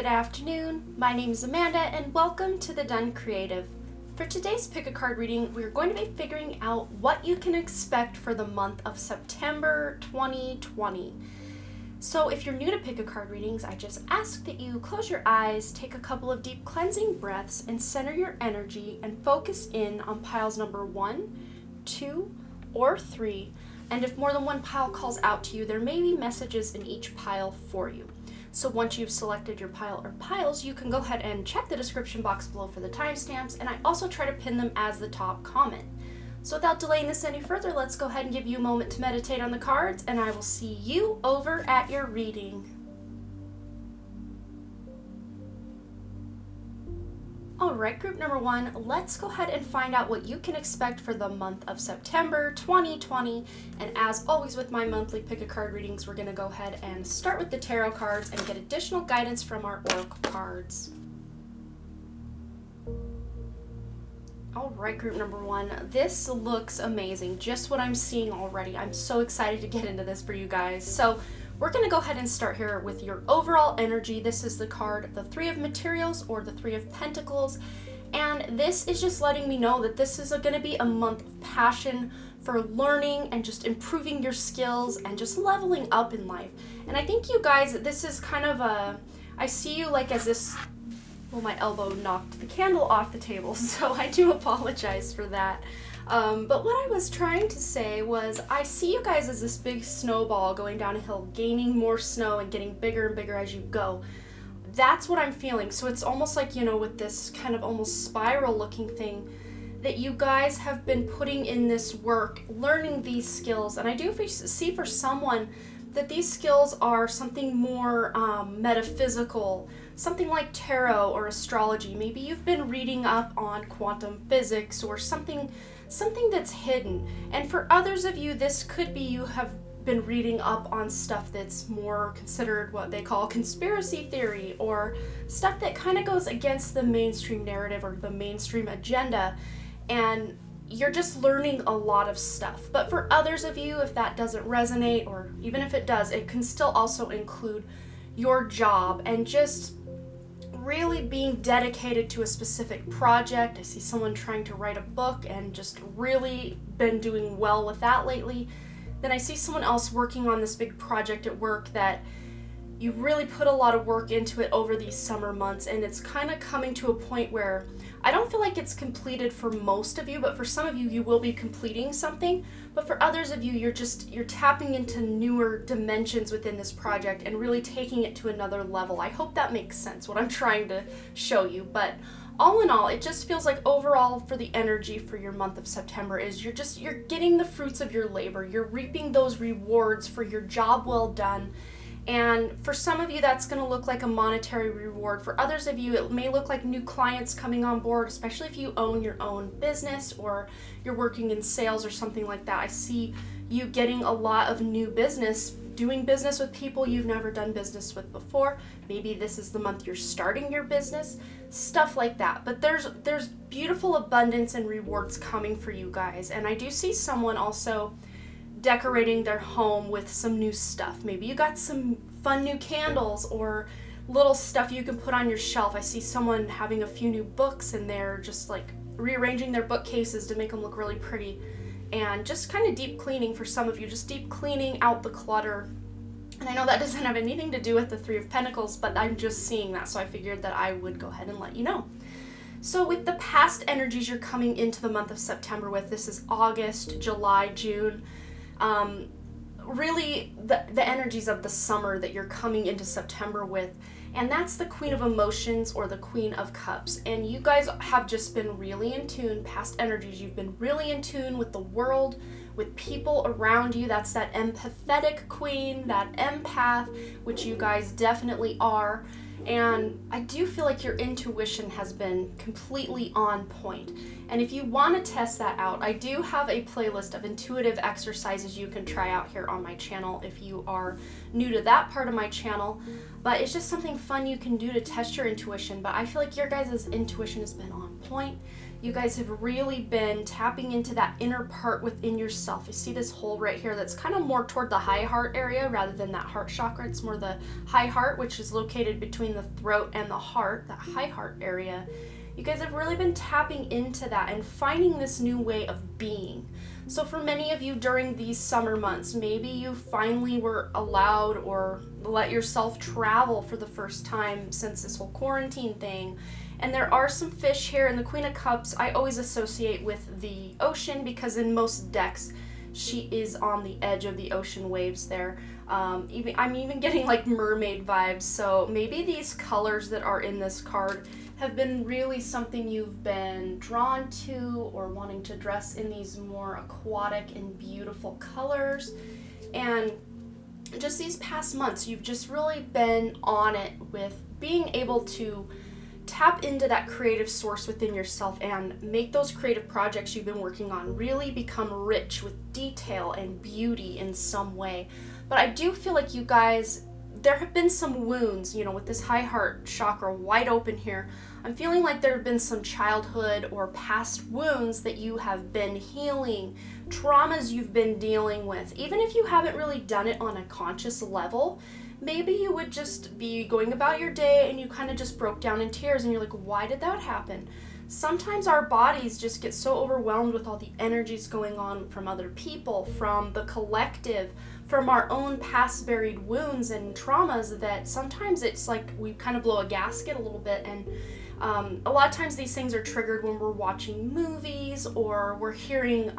good afternoon. My name is Amanda and welcome to The Done Creative. For today's pick a card reading, we're going to be figuring out what you can expect for the month of September 2020. So if you're new to pick a card readings, I just ask that you close your eyes, take a couple of deep cleansing breaths, and center your energy and focus in on piles number 1, 2, or 3. And if more than one pile calls out to you, there may be messages in each pile for you. So once you've selected your pile or piles, you can go ahead and check the description box below for the timestamps, and I also try to pin them as the top comment. So without delaying this any further, let's go ahead and give you a moment to meditate on the cards, and I will see you over at your reading. Alright, group number 1, let's go ahead and find out what you can expect for the month of September 2020. And as always with my monthly pick a card readings, we're going to go ahead and start with the tarot cards and get additional guidance from our oracle cards. Alright, group number 1, this looks amazing. Just what I'm seeing already. I'm so excited to get into this for you guys. So we're going to go ahead and start here with your overall energy. This is the card, the Three of Materials or the Three of Pentacles. And this is just letting me know that this is going to be a month of passion for learning and just improving your skills and just leveling up in life. And I think you guys, this is kind of I see you like as this, well, my elbow knocked the candle off the table, so I do apologize for that. But what I was trying to say was I see you guys as this big snowball going down a hill, gaining more snow and getting bigger and bigger as you go. That's what I'm feeling. So it's almost like, with this kind of almost spiral looking thing that you guys have been putting in this work, learning these skills. And I do see for someone that these skills are something more metaphysical, something like tarot or astrology. Maybe you've been reading up on quantum physics or something that's hidden. And for others of you, this could be you have been reading up on stuff that's more considered what they call conspiracy theory, or stuff that kind of goes against the mainstream narrative or the mainstream agenda, and you're just learning a lot of stuff. But for others of you, if that doesn't resonate, or even if it does, it can still also include your job and just really being dedicated to a specific project. I see someone trying to write a book and just really been doing well with that lately. Then I see someone else working on this big project at work that you really put a lot of work into it over these summer months, and it's kind of coming to a point where I don't feel like it's completed for most of you, but for some of you, you will be completing something. But for others of you, you're tapping into newer dimensions within this project and really taking it to another level. I hope that makes sense, what I'm trying to show you. But all in all, it just feels like overall for the energy for your month of September is you're getting the fruits of your labor. You're reaping those rewards for your job well done. And for some of you, that's going to look like a monetary reward. For others of you, it may look like new clients coming on board, especially if you own your own business or you're working in sales or something like that. I see you getting a lot of new business, doing business with people you've never done business with before. Maybe this is the month you're starting your business, stuff like that. But there's beautiful abundance and rewards coming for you guys. And I do see someone also decorating their home with some new stuff. Maybe you got some fun new candles or little stuff you can put on your shelf. I see someone having a few new books and they're just like rearranging their bookcases to make them look really pretty, and just kind of deep cleaning for some of you, just deep cleaning out the clutter. And I know that doesn't have anything to do with the Three of Pentacles, but I'm just seeing that, so I figured that I would go ahead and let you know. So with the past energies you're coming into the month of September with, this is August, July, June, really the energies of the summer that you're coming into September with, and that's the Queen of Emotions or the Queen of Cups. And you guys have just been really in tune, past energies, you've been really in tune with the world, with people around you. That's that empathetic queen, that empath, which you guys definitely are. And I do feel like your intuition has been completely on point. And if you want to test that out, I do have a playlist of intuitive exercises you can try out here on my channel if you are new to that part of my channel. But it's just something fun you can do to test your intuition. But I feel like your guys' intuition has been on point. You guys have really been tapping into that inner part within yourself. You see this hole right here that's kind of more toward the high heart area rather than that heart chakra. It's more the high heart, which is located between the throat and the heart, that high heart area. You guys have really been tapping into that and finding this new way of being. So for many of you during these summer months, maybe you finally were allowed or let yourself travel for the first time since this whole quarantine thing. And there are some fish here, and the Queen of Cups I always associate with the ocean because in most decks she is on the edge of the ocean waves there. I'm even getting like mermaid vibes, so maybe these colors that are in this card have been really something you've been drawn to or wanting to dress in these more aquatic and beautiful colors. And just these past months, you've just really been on it with being able to tap into that creative source within yourself and make those creative projects you've been working on really become rich with detail and beauty in some way. But I do feel like you guys, there have been some wounds, with this high heart chakra wide open here. I'm feeling like there have been some childhood or past wounds that you have been healing, traumas you've been dealing with. Even if you haven't really done it on a conscious level, maybe you would just be going about your day and you kind of just broke down in tears and you're like, why did that happen? Sometimes our bodies just get so overwhelmed with all the energies going on from other people, from the collective, from our own past buried wounds and traumas that sometimes it's like we kind of blow a gasket a little bit. And a lot of times these things are triggered when we're watching movies or we're hearing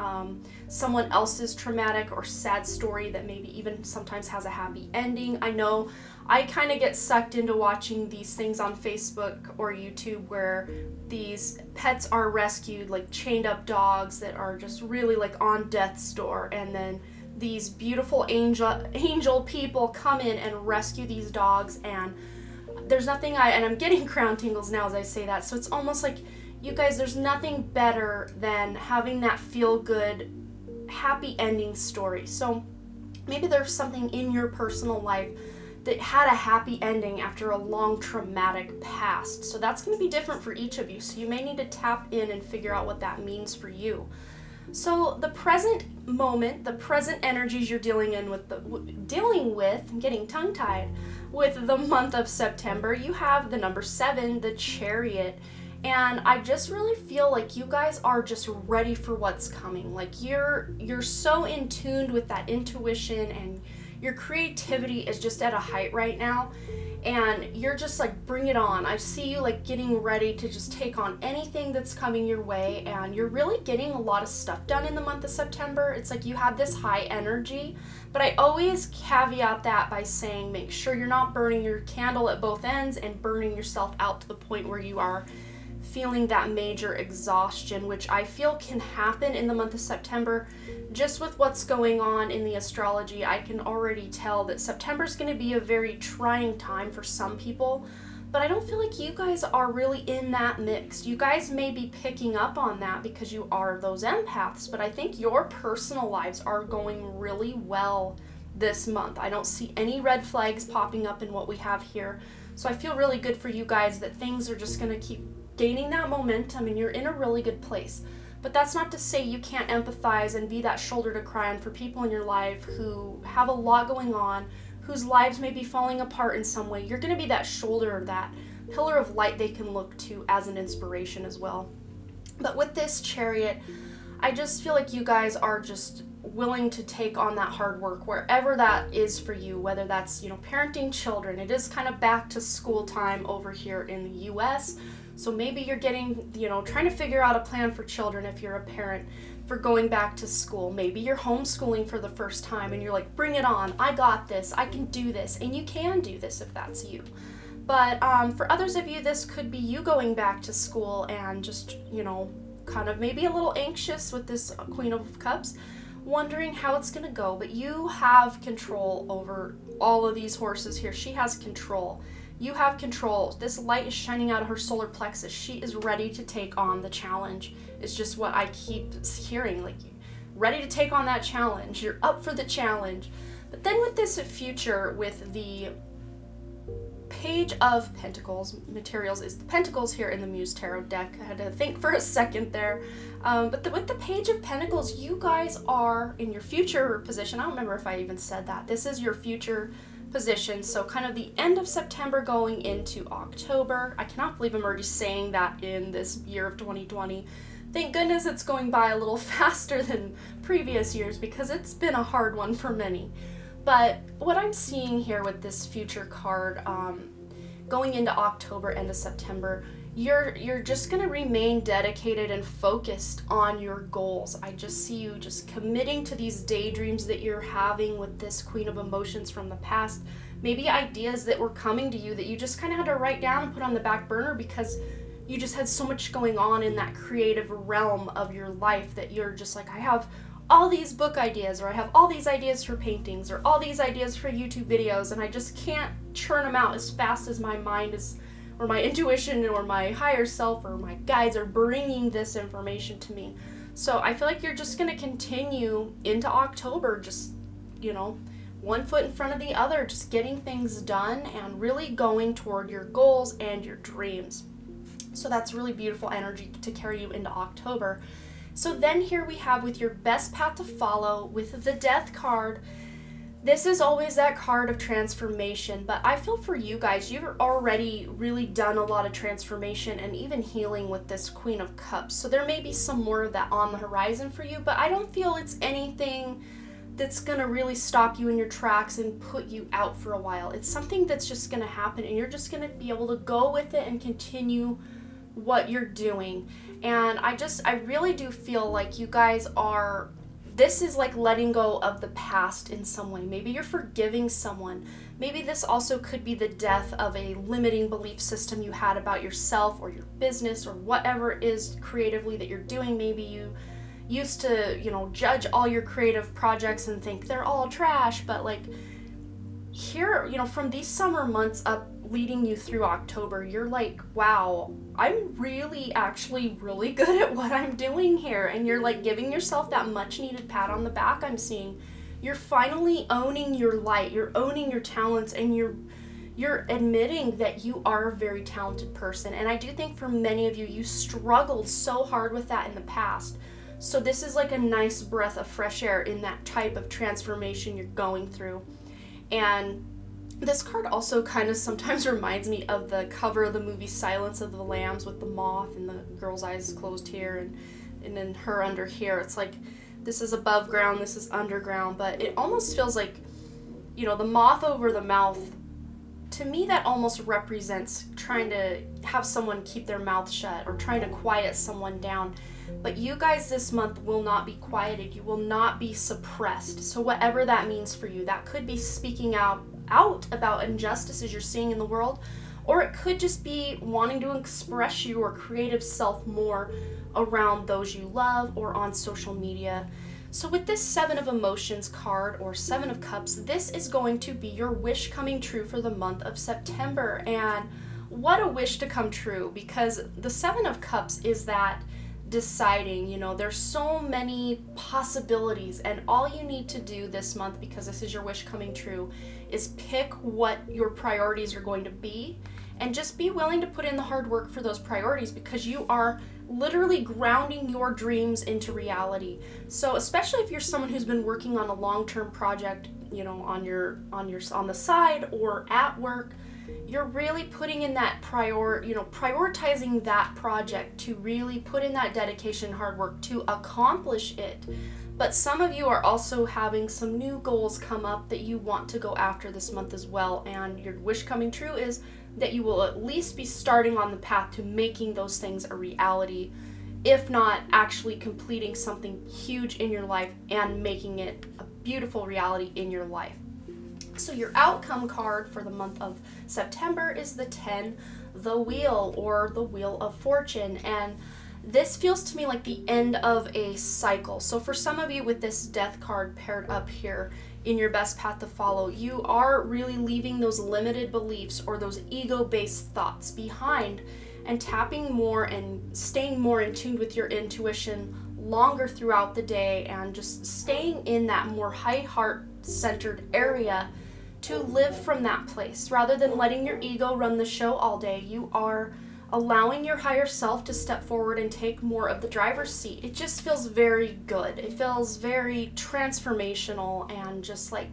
someone else's traumatic or sad story that maybe even sometimes has a happy ending. I know I kind of get sucked into watching these things on Facebook or YouTube where these pets are rescued, like chained up dogs that are just really like on death's door, and then these beautiful angel people come in and rescue these dogs, and there's nothing and I'm getting crown tingles now as I say that, so it's almost like, you guys, there's nothing better than having that feel good happy ending story. So maybe there's something in your personal life that had a happy ending after a long traumatic past. So that's going to be different for each of you. So you may need to tap in and figure out what that means for you. So the present moment, the present energies you're dealing with, I'm getting tongue-tied, with the month of September, you have the number 7, the Chariot. And I just really feel like you guys are just ready for what's coming. Like you're so in tune with that intuition, and your creativity is just at a height right now, and you're just like, bring it on. I see you like getting ready to just take on anything that's coming your way, and you're really getting a lot of stuff done in the month of September. It's like you have this high energy, but I always caveat that by saying make sure you're not burning your candle at both ends and burning yourself out to the point where you are feeling that major exhaustion, which I feel can happen in the month of September. Just with what's going on in the astrology, I can already tell that September is going to be a very trying time for some people, but I don't feel like you guys are really in that mix. You guys may be picking up on that because you are those empaths, but I think your personal lives are going really well this month. I don't see any red flags popping up in what we have here, so I feel really good for you guys that things are just going to keep gaining that momentum and you're in a really good place. But that's not to say you can't empathize and be that shoulder to cry on for people in your life who have a lot going on, whose lives may be falling apart in some way. You're going to be that shoulder, that pillar of light they can look to as an inspiration as well. But with this Chariot, I just feel like you guys are just willing to take on that hard work wherever that is for you, whether that's, parenting children. It is kind of back to school time over here in the US. So maybe you're getting, trying to figure out a plan for children if you're a parent for going back to school. Maybe you're homeschooling for the first time and you're like, bring it on, I got this, I can do this, and you can do this if that's you. But for others of you, this could be you going back to school and just, kind of maybe a little anxious with this Queen of Cups, wondering how it's going to go. But you have control over all of these horses here. She has control. You have control. This light is shining out of her solar plexus. She is ready to take on the challenge. It's just what I keep hearing, like, ready to take on that challenge. You're up for the challenge. But then with this future, with the Page of Pentacles materials is the Pentacles here in the Muse Tarot deck. I had to think for a second there. But with the Page of Pentacles, you guys are in your future position. I don't remember if I even said that. This is your future position. So kind of the end of September going into October. I cannot believe I'm already saying that in this year of 2020. Thank goodness it's going by a little faster than previous years because it's been a hard one for many. But what I'm seeing here with this future card, going into October, end of September, you're just going to remain dedicated and focused on your goals. I just see you just committing to these daydreams that you're having with this Queen of Emotions from the past. Maybe ideas that were coming to you that you just kind of had to write down and put on the back burner because you just had so much going on in that creative realm of your life that you're just like, I have all these book ideas, or I have all these ideas for paintings, or all these ideas for YouTube videos, and I just can't churn them out as fast as my mind is, or my intuition, or my higher self, or my guides are bringing this information to me. So I feel like you're just going to continue into October, just, you know, one foot in front of the other, just getting things done and really going toward your goals and your dreams. So that's really beautiful energy to carry you into October. So then here we have with your best path to follow with the Death card. This is always that card of transformation, but I feel for you guys, you've already really done a lot of transformation and even healing with this Queen of Cups. So there may be some more of that on the horizon for you, but I don't feel it's anything that's going to really stop you in your tracks and put you out for a while. It's something that's just going to happen and you're just going to be able to go with it and continue what you're doing. And I really do feel like you guys are, this is like letting go of the past in some way. Maybe you're forgiving someone. Maybe this also could be the death of a limiting belief system you had about yourself or your business or whatever it is creatively that you're doing. Maybe you used to, you know, judge all your creative projects and think they're all trash, but like here, you know, from these summer months up leading you through October, you're like, wow, I'm really actually really good at what I'm doing here. And you're like giving yourself that much needed pat on the back. I'm seeing you're finally owning your light, you're owning your talents, and you're admitting that you are a very talented person. And I do think for many of you, you struggled so hard with that in the past. So this is like a nice breath of fresh air in that type of transformation you're going through. And this card also kind of sometimes reminds me of the cover of the movie Silence of the Lambs with the moth and the girl's eyes closed here and then her under here. It's like this is above ground, this is underground, but it almost feels like, you know, the moth over the mouth, to me that almost represents trying to have someone keep their mouth shut or trying to quiet someone down. But you guys this month will not be quieted. You will not be suppressed. So whatever that means for you, that could be speaking out about injustices you're seeing in the world, or it could just be wanting to express your creative self more around those you love or on social media. So with this Seven of Emotions card or Seven of Cups, this is going to be your wish coming true for the month of September. And what a wish to come true, because the Seven of Cups is that deciding, you know, there's so many possibilities, and all you need to do this month, because this is your wish coming true, is pick what your priorities are going to be and just be willing to put in the hard work for those priorities, because you are literally grounding your dreams into reality. So especially if you're someone who's been working on a long-term project, you know, on the side or at work, you're really putting in that prioritizing that project to really put in that dedication, hard work to accomplish it. But some of you are also having some new goals come up that you want to go after this month as well. And your wish coming true is that you will at least be starting on the path to making those things a reality, if not actually completing something huge in your life and making it a beautiful reality in your life. So your outcome card for the month of September is the 10, the Wheel, or the Wheel of Fortune. And this feels to me like the end of a cycle. So for some of you with this Death card paired up here in your best path to follow, you are really leaving those limited beliefs or those ego-based thoughts behind and tapping more and staying more in tune with your intuition longer throughout the day and just staying in that more high heart centered area to live from that place. Rather than letting your ego run the show all day, you are allowing your higher self to step forward and take more of the driver's seat. It just feels very good. It feels very transformational, and just like,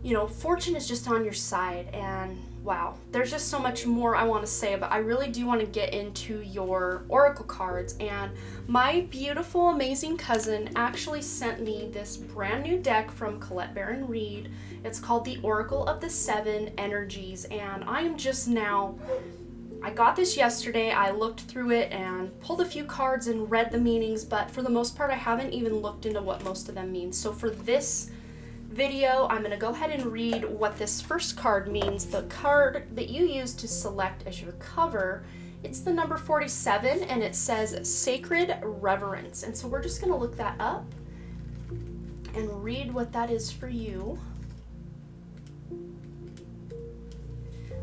you know, fortune is just on your side. And wow, there's just so much more I want to say, but I really do want to get into your oracle cards. And my beautiful, amazing cousin actually sent me this brand new deck from Colette Baron Reed. It's called the Oracle of the Seven Energies, and I am just now, I got this yesterday. I looked through it and pulled a few cards and read the meanings, but for the most part I haven't even looked into what most of them mean. So for this video, I'm going to go ahead and read what this first card means. The card that you use to select as your cover, it's the number 47, and it says Sacred Reverence. And so we're just going to look that up and read what that is for you.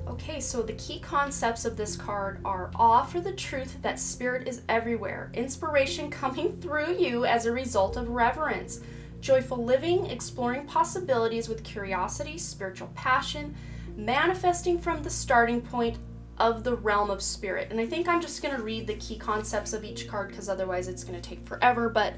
Okay, so the key concepts of this card are awe for the truth that spirit is everywhere, inspiration coming through you as a result of reverence, joyful living, exploring possibilities with curiosity, spiritual passion, manifesting from the starting point of the realm of spirit. And I think I'm just going to read the key concepts of each card because otherwise it's going to take forever. But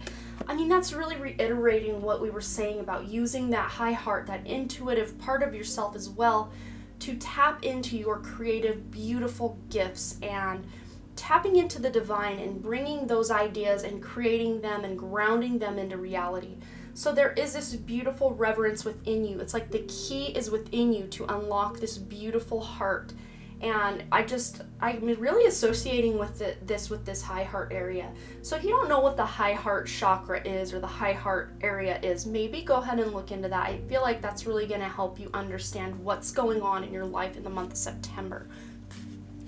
I mean, that's really reiterating what we were saying about using that high heart, that intuitive part of yourself as well, to tap into your creative, beautiful gifts and tapping into the divine and bringing those ideas and creating them and grounding them into reality. So there is this beautiful reverence within you. It's like the key is within you to unlock this beautiful heart. And I'm really associating with this with this high heart area. So if you don't know what the high heart chakra is or the high heart area is, maybe go ahead and look into that. I feel like that's really going to help you understand what's going on in your life in the month of September.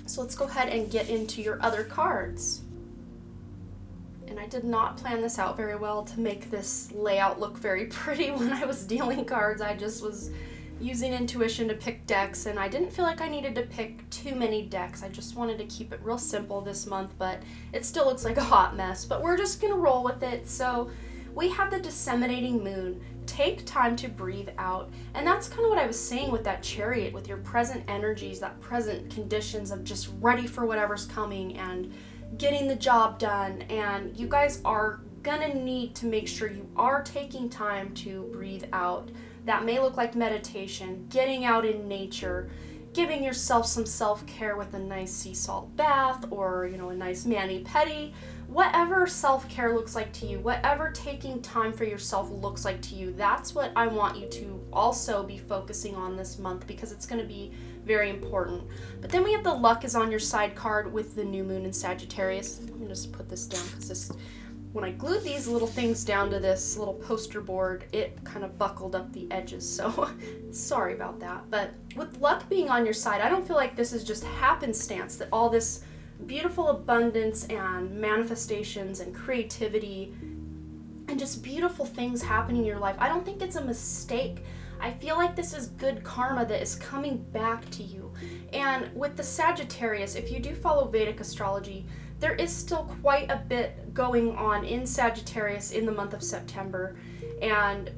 So let's go ahead and get into your other cards. And I did not plan this out very well to make this layout look very pretty when I was dealing cards. I just was using intuition to pick decks, and I didn't feel like I needed to pick too many decks. I just wanted to keep it real simple this month, but it still looks like a hot mess. But we're just gonna roll with it. So we have the disseminating moon. Take time to breathe out. And that's kind of what I was saying with that Chariot, with your present energies, that present conditions of just ready for whatever's coming and getting the job done. And you guys are gonna need to make sure you are taking time to breathe out. That may look like meditation, getting out in nature, giving yourself some self-care with a nice sea salt bath, or a nice mani-pedi. Whatever self-care looks like to you, whatever taking time for yourself looks like to you, that's what I want you to also be focusing on this month, because it's going to be very important. But then we have the luck is on your side card with the new moon in Sagittarius. Let me just put this down, because when I glued these little things down to this little poster board, it kind of buckled up the edges, so sorry about that. But with luck being on your side, I don't feel like this is just happenstance, that all this beautiful abundance and manifestations and creativity and just beautiful things happening in your life. I don't think it's a mistake. I feel like this is good karma that is coming back to you. And with the Sagittarius, if you do follow Vedic astrology, there is still quite a bit going on in Sagittarius in the month of September, and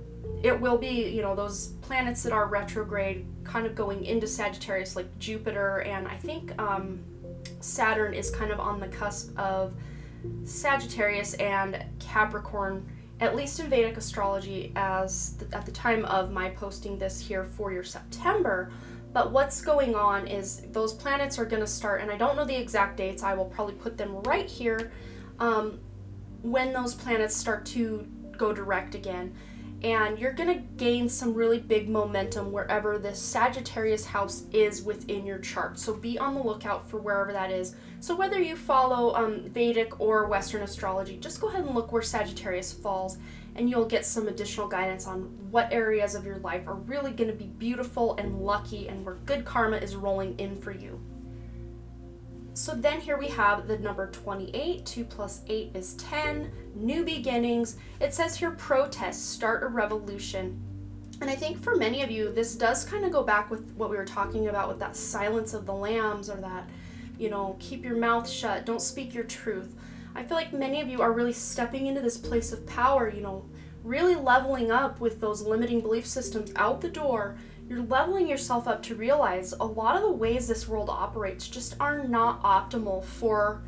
it will be, those planets that are retrograde kind of going into Sagittarius, like Jupiter, and I think Saturn is kind of on the cusp of Sagittarius and Capricorn, at least in Vedic astrology, at the time of my posting this here for your September. But what's going on is those planets are going to start, and I don't know the exact dates. I will probably put them right here when those planets start to go direct again. And you're going to gain some really big momentum wherever this Sagittarius house is within your chart. So be on the lookout for wherever that is. So whether you follow Vedic or Western astrology, just go ahead and look where Sagittarius falls, and you'll get some additional guidance on what areas of your life are really going to be beautiful and lucky, and where good karma is rolling in for you. So then here we have the number 28. 2 plus 8 is 10. New beginnings. It says here, protest, start a revolution. And I think for many of you, this does kind of go back with what we were talking about with that silence of the lambs, or that, keep your mouth shut, don't speak your truth. I feel like many of you are really stepping into this place of power, really leveling up with those limiting belief systems out the door. you're leveling yourself up to realize a lot of the ways this world operates just are not optimal for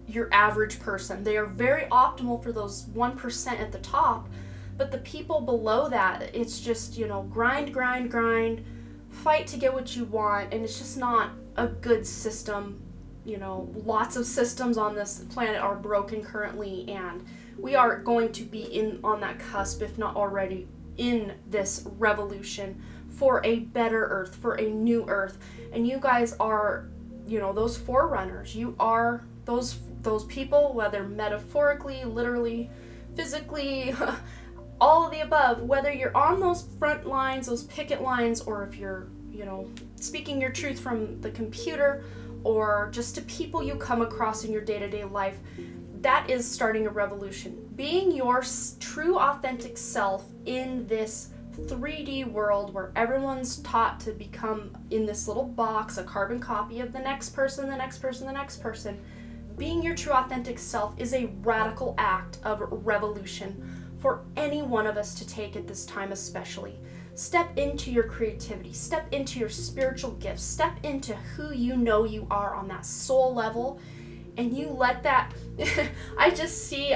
your average person. They are very optimal for those 1% at the top, but the people below that, it's just, grind, fight to get what you want, and it's just not a good system. Lots of systems on this planet are broken currently, and we are going to be on that cusp, if not already in this revolution for a better earth, for a new earth. And you guys are, those forerunners. You are those people, whether metaphorically, literally, physically, all of the above, whether you're on those front lines, those picket lines, or if you're, speaking your truth from the computer, or just to people you come across in your day-to-day life, that is starting a revolution. Being your true, authentic self in this 3D world where everyone's taught to become in this little box, a carbon copy of the next person, the next person, the next person. Being your true, authentic self is a radical act of revolution for any one of us to take at this time especially. Step into your creativity, step into your spiritual gifts, step into who you are on that soul level, and you let that, I just see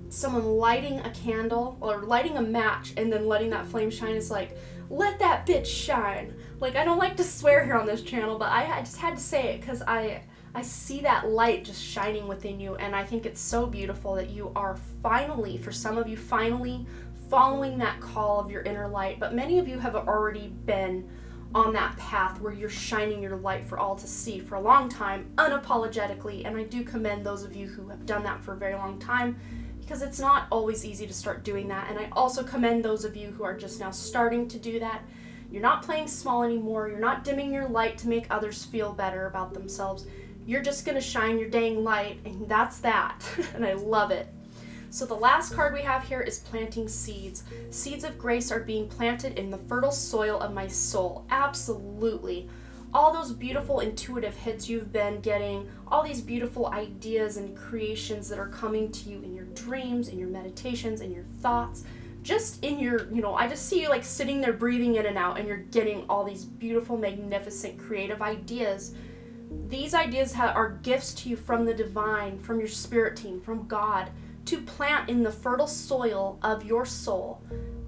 someone lighting a candle or lighting a match and then letting that flame shine. It's like, let that bitch shine. Like, I don't like to swear here on this channel, but I just had to say it because I see that light just shining within you, and I think it's so beautiful that you are finally, for some of you, finally following that call of your inner light, but many of you have already been on that path where you're shining your light for all to see for a long time, unapologetically, and I do commend those of you who have done that for a very long time, because it's not always easy to start doing that, and I also commend those of you who are just now starting to do that. You're not playing small anymore, you're not dimming your light to make others feel better about themselves. You're just gonna shine your dang light, and that's that, and I love it. So the last card we have here is planting seeds. Seeds of grace are being planted in the fertile soil of my soul. Absolutely. All those beautiful intuitive hits you've been getting, all these beautiful ideas and creations that are coming to you in your dreams, in your meditations, in your thoughts, just in your, I just see you like sitting there breathing in and out, and you're getting all these beautiful, magnificent, creative ideas. These ideas are gifts to you from the divine, from your spirit team, from God, to plant in the fertile soil of your soul,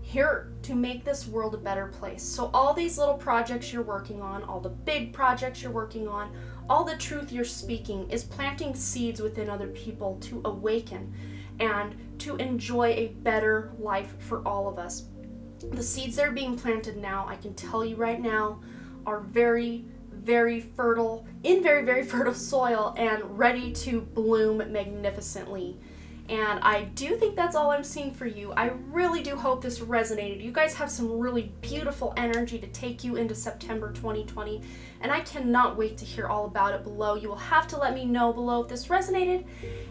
here to make this world a better place. So all these little projects you're working on, all the big projects you're working on, all the truth you're speaking is planting seeds within other people to awaken and to enjoy a better life for all of us. The seeds that are being planted now, I can tell you right now, are very, very fertile, in very, very fertile soil and ready to bloom magnificently. And I do think that's all I'm seeing for you. I really do hope this resonated. You guys have some really beautiful energy to take you into September 2020, and I cannot wait to hear all about it below. You will have to let me know below if this resonated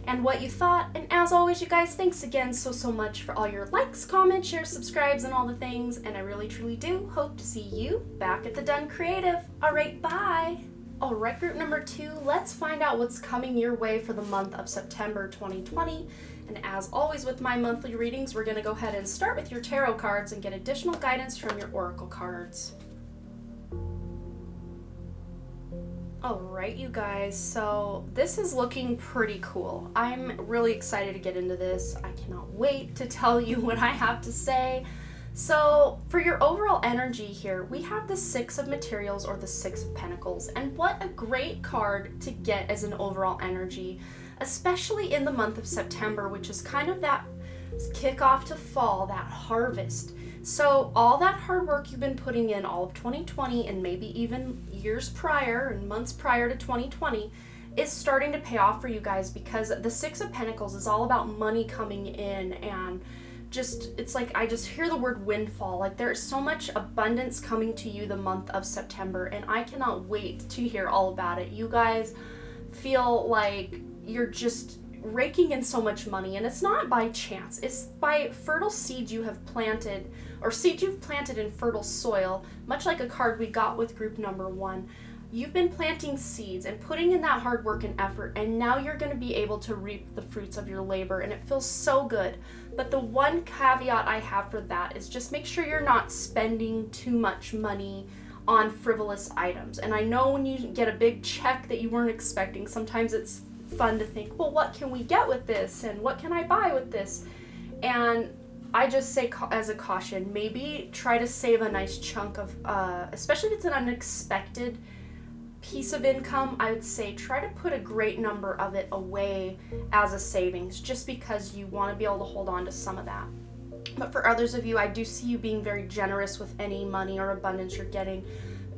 and what you thought. And as always, you guys, thanks again so much for all your likes, comments, shares, subscribes, and all the things. And I really, truly do hope to see you back at the Done Creative. All right, bye. All right, group number 2, let's find out what's coming your way for the month of September 2020. And as always with my monthly readings, we're going to go ahead and start with your tarot cards and get additional guidance from your oracle cards. All right, you guys, so this is looking pretty cool. I'm really excited to get into this. I cannot wait to tell you what I have to say. So for your overall energy here, we have the Six of Materials, or the Six of Pentacles, and what a great card to get as an overall energy, especially in the month of September, which is kind of that kickoff to fall, that harvest. So all that hard work you've been putting in all of 2020 and maybe even years prior and months prior to 2020 is starting to pay off for you guys, because the Six of Pentacles is all about money coming in, and it's like I just hear the word windfall. Like there is so much abundance coming to you the month of September, and I cannot wait to hear all about it. You guys feel like you're just raking in so much money, and it's not by chance. It's by fertile seeds you have planted, or seeds you've planted in fertile soil, much like a card we got with group number 1. You've been planting seeds and putting in that hard work and effort, and now you're going to be able to reap the fruits of your labor, and it feels so good. But the one caveat I have for that is just make sure you're not spending too much money on frivolous items. And I know when you get a big check that you weren't expecting, sometimes it's fun to think, well, what can we get with this? And what can I buy with this? And I just say as a caution, maybe try to save a nice chunk of, especially if it's an unexpected piece of income, I would say try to put a great number of it away as a savings, just because you want to be able to hold on to some of that. But for others of you, I do see you being very generous with any money or abundance you're getting.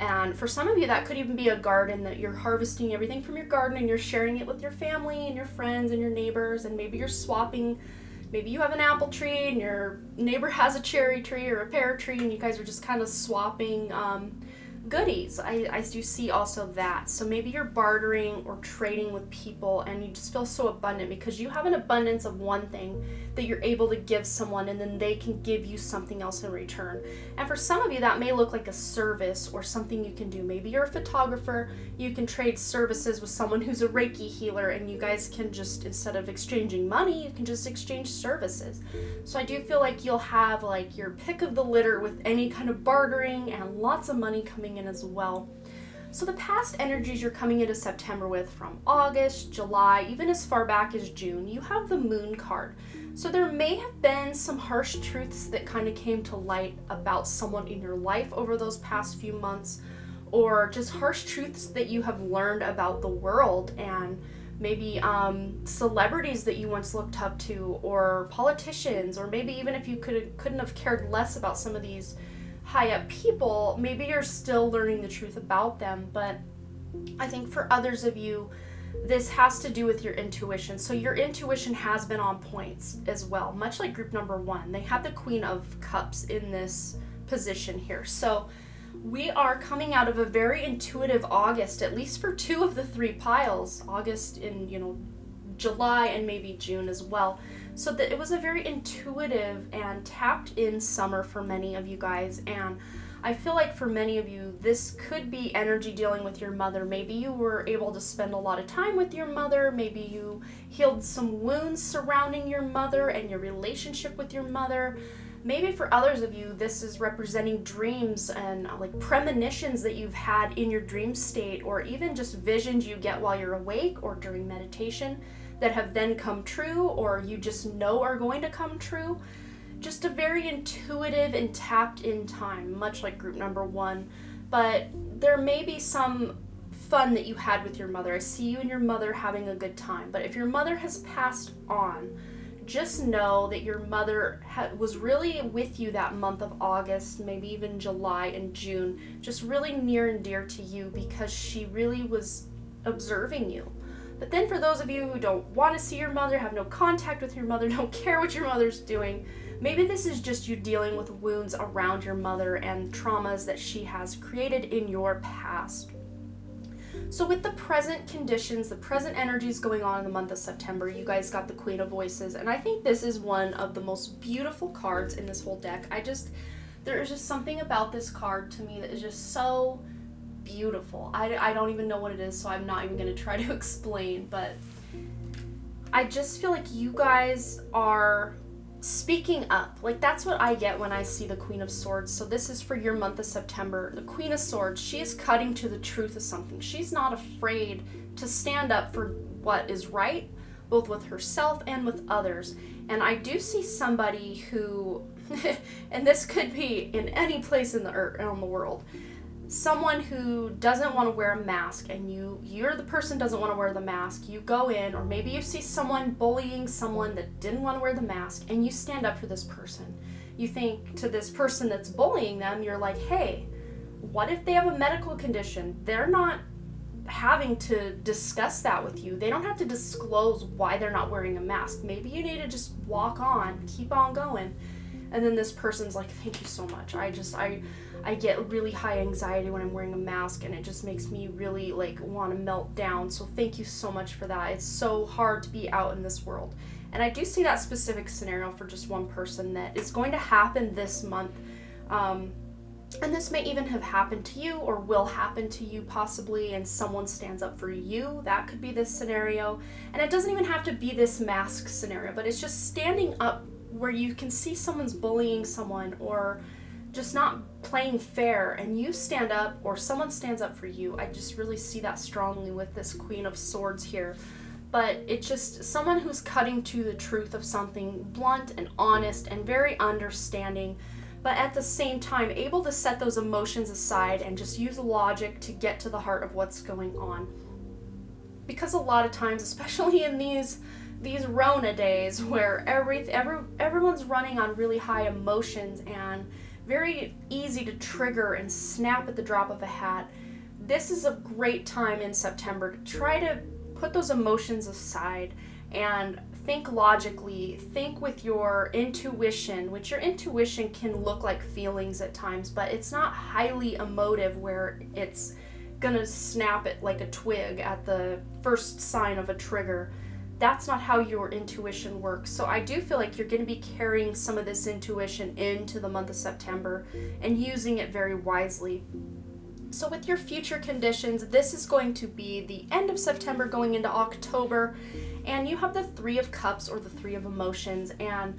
And for some of you, that could even be a garden, that you're harvesting everything from your garden and you're sharing it with your family and your friends and your neighbors, and maybe you're swapping. Maybe you have an apple tree and your neighbor has a cherry tree or a pear tree, and you guys are just kind of swapping goodies. I do see also that. So maybe you're bartering or trading with people and you just feel so abundant because you have an abundance of one thing that you're able to give someone, and then they can give you something else in return. And for some of you, that may look like a service or something you can do. Maybe you're a photographer, you can trade services with someone who's a Reiki healer, and you guys can just, instead of exchanging money, you can just exchange services. So I do feel like you'll have like your pick of the litter with any kind of bartering and lots of money coming in as well. So the past energies you're coming into September with, from August, July, even as far back as June, you have the Moon card. So there may have been some harsh truths that kind of came to light about someone in your life over those past few months, or just harsh truths that you have learned about the world, and maybe celebrities that you once looked up to, or politicians, or maybe even if you couldn't have cared less about some of these high up people, maybe you're still learning the truth about them. But I think for others of you, this has to do with your intuition. So your intuition has been on points as well, much like group number 1. They have the Queen of Cups in this position here. So we are coming out of a very intuitive August, at least for 2 of the 3 piles, August in, July and maybe June as well. So that it was a very intuitive and tapped in summer for many of you guys. And I feel like for many of you, this could be energy dealing with your mother. Maybe you were able to spend a lot of time with your mother. Maybe you healed some wounds surrounding your mother and your relationship with your mother. Maybe for others of you, this is representing dreams and like premonitions that you've had in your dream state, or even just visions you get while you're awake or during meditation that have then come true, or you just know are going to come true. Just a very intuitive and tapped in time, much like group number 1. But there may be some fun that you had with your mother. I see you and your mother having a good time. But if your mother has passed on, just know that your mother was really with you that month of August, maybe even July and June, just really near and dear to you, because she really was observing you. But then for those of you who don't want to see your mother, have no contact with your mother, don't care what your mother's doing, maybe this is just you dealing with wounds around your mother and traumas that she has created in your past. So with the present conditions, the present energies going on in the month of September, you guys got the Queen of Voices, and I think this is one of the most beautiful cards in this whole deck. There is just something about this card to me that is just so beautiful. I don't even know what it is, so I'm not even going to try to explain, but I just feel like you guys are speaking up. Like, that's what I get when I see the Queen of Swords. So this is for your month of September. The Queen of Swords, she is cutting to the truth of something. She's not afraid to stand up for what is right, both with herself and with others. And I do see somebody who, and this could be in any place in the world, someone who doesn't want to wear a mask, and you're the person who doesn't want to wear the mask. You go in, or maybe you see someone bullying someone that didn't want to wear the mask, and you stand up for this person. You think to this person that's bullying them, you're like, hey, what if they have a medical condition? They're not having to discuss that with you. They don't have to disclose why they're not wearing a mask. Maybe you need to just walk on, keep on going. And then this person's like, thank you so much. I get really high anxiety when I'm wearing a mask, and it just makes me really like want to melt down. So thank you so much for that. It's so hard to be out in this world. And I do see that specific scenario for just one person that is going to happen this month. And this may even have happened to you or will happen to you possibly, and someone stands up for you. That could be this scenario. And it doesn't even have to be this mask scenario, but it's just standing up where you can see someone's bullying someone or just not playing fair, and you stand up or someone stands up for you. I just really see that strongly with this Queen of Swords here. But it's just someone who's cutting to the truth of something, blunt and honest and very understanding, but at the same time able to set those emotions aside and just use logic to get to the heart of what's going on. Because a lot of times, especially in these Rona days where everyone's running on really high emotions and very easy to trigger and snap at the drop of a hat, this is a great time in September to try to put those emotions aside and think logically, think with your intuition, which your intuition can look like feelings at times, but it's not highly emotive where it's gonna snap it like a twig at the first sign of a trigger. That's not how your intuition works. So I do feel like you're going to be carrying some of this intuition into the month of September and using it very wisely. So with your future conditions, this is going to be the end of September going into October, and you have the Three of Cups or the Three of Emotions. And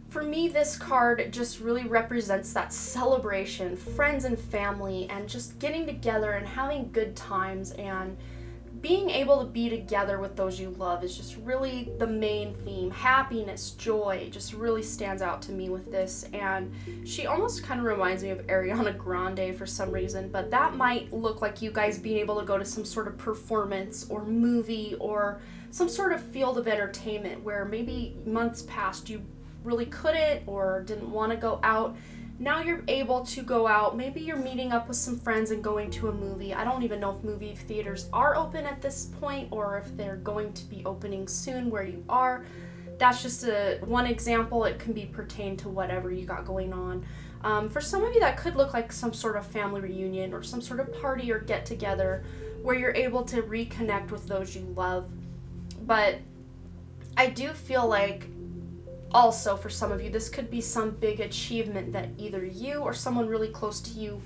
for me, this card just really represents that celebration, friends and family, and just getting together and having good times, and being able to be together with those you love is just really the main theme. Happiness, joy just really stands out to me with this. And she almost kind of reminds me of Ariana Grande for some reason, but that might look like you guys being able to go to some sort of performance or movie or some sort of field of entertainment where maybe months past you really couldn't or didn't want to go out. Now you're able to go out. Maybe you're meeting up with some friends and going to a movie. I don't even know if movie theaters are open at this point or if they're going to be opening soon where you are. That's just one example. It can be pertained to whatever you got going on. For some of you, that could look like some sort of family reunion or some sort of party or get together where you're able to reconnect with those you love. But I do feel like also, for some of you, this could be some big achievement that either you or someone really close to you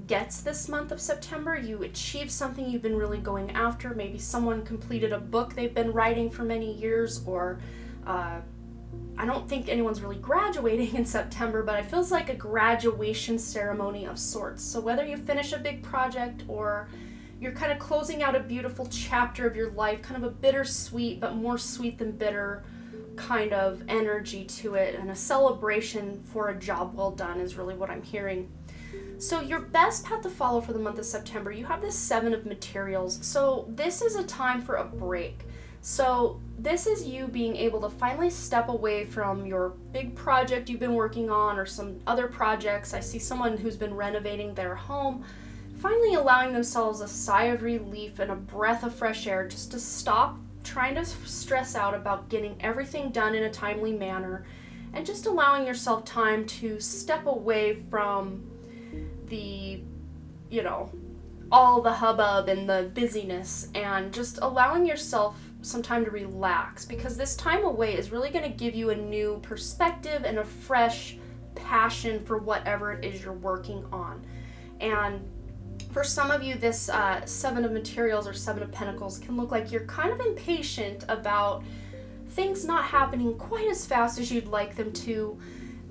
gets this month of September. You achieve something you've been really going after. Maybe someone completed a book they've been writing for many years, or I don't think anyone's really graduating in September, but it feels like a graduation ceremony of sorts. So whether you finish a big project or you're kind of closing out a beautiful chapter of your life, kind of a bittersweet, but more sweet than bitter kind of energy to it, and a celebration for a job well done is really what I'm hearing. So your best path to follow for the month of September, you have this Seven of Materials. So this is a time for a break. So this is you being able to finally step away from your big project you've been working on or some other projects. I see someone who's been renovating their home, finally allowing themselves a sigh of relief and a breath of fresh air just to stop trying to stress out about getting everything done in a timely manner, and just allowing yourself time to step away from the, all the hubbub and the busyness, and just allowing yourself some time to relax, because this time away is really going to give you a new perspective and a fresh passion for whatever it is you're working on. And for some of you, this Seven of Materials or Seven of Pentacles can look like you're kind of impatient about things not happening quite as fast as you'd like them to,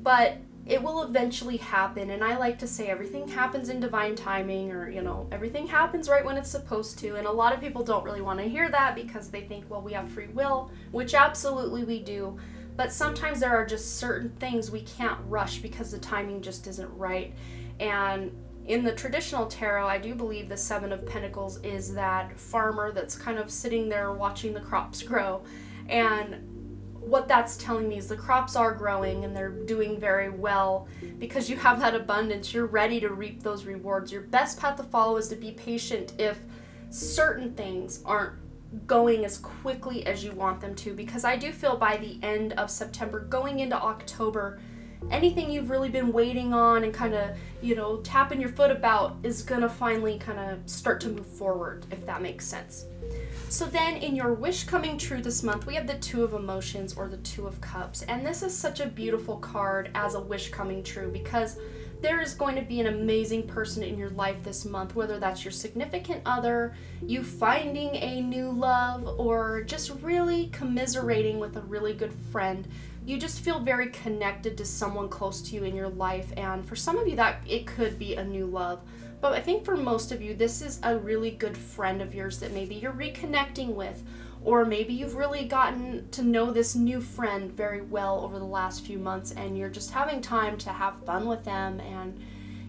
but it will eventually happen. And I like to say everything happens in divine timing, or, everything happens right when it's supposed to. And a lot of people don't really want to hear that because they think, well, we have free will, which absolutely we do. But sometimes there are just certain things we can't rush because the timing just isn't right. And in the traditional tarot, I do believe the Seven of Pentacles is that farmer that's kind of sitting there watching the crops grow. And what that's telling me is the crops are growing and they're doing very well because you have that abundance. You're ready to reap those rewards. Your best path to follow is to be patient if certain things aren't going as quickly as you want them to, because I do feel by the end of September, going into October, anything you've really been waiting on and kind of, tapping your foot about is going to finally kind of start to move forward, if that makes sense. So then in your wish coming true this month, we have the Two of Emotions or the Two of Cups. And this is such a beautiful card as a wish coming true, because there is going to be an amazing person in your life this month, whether that's your significant other, you finding a new love, or just really commiserating with a really good friend. You just feel very connected to someone close to you in your life, and for some of you that it could be a new love. But I think for most of you, this is a really good friend of yours that maybe you're reconnecting with, or maybe you've really gotten to know this new friend very well over the last few months and you're just having time to have fun with them. And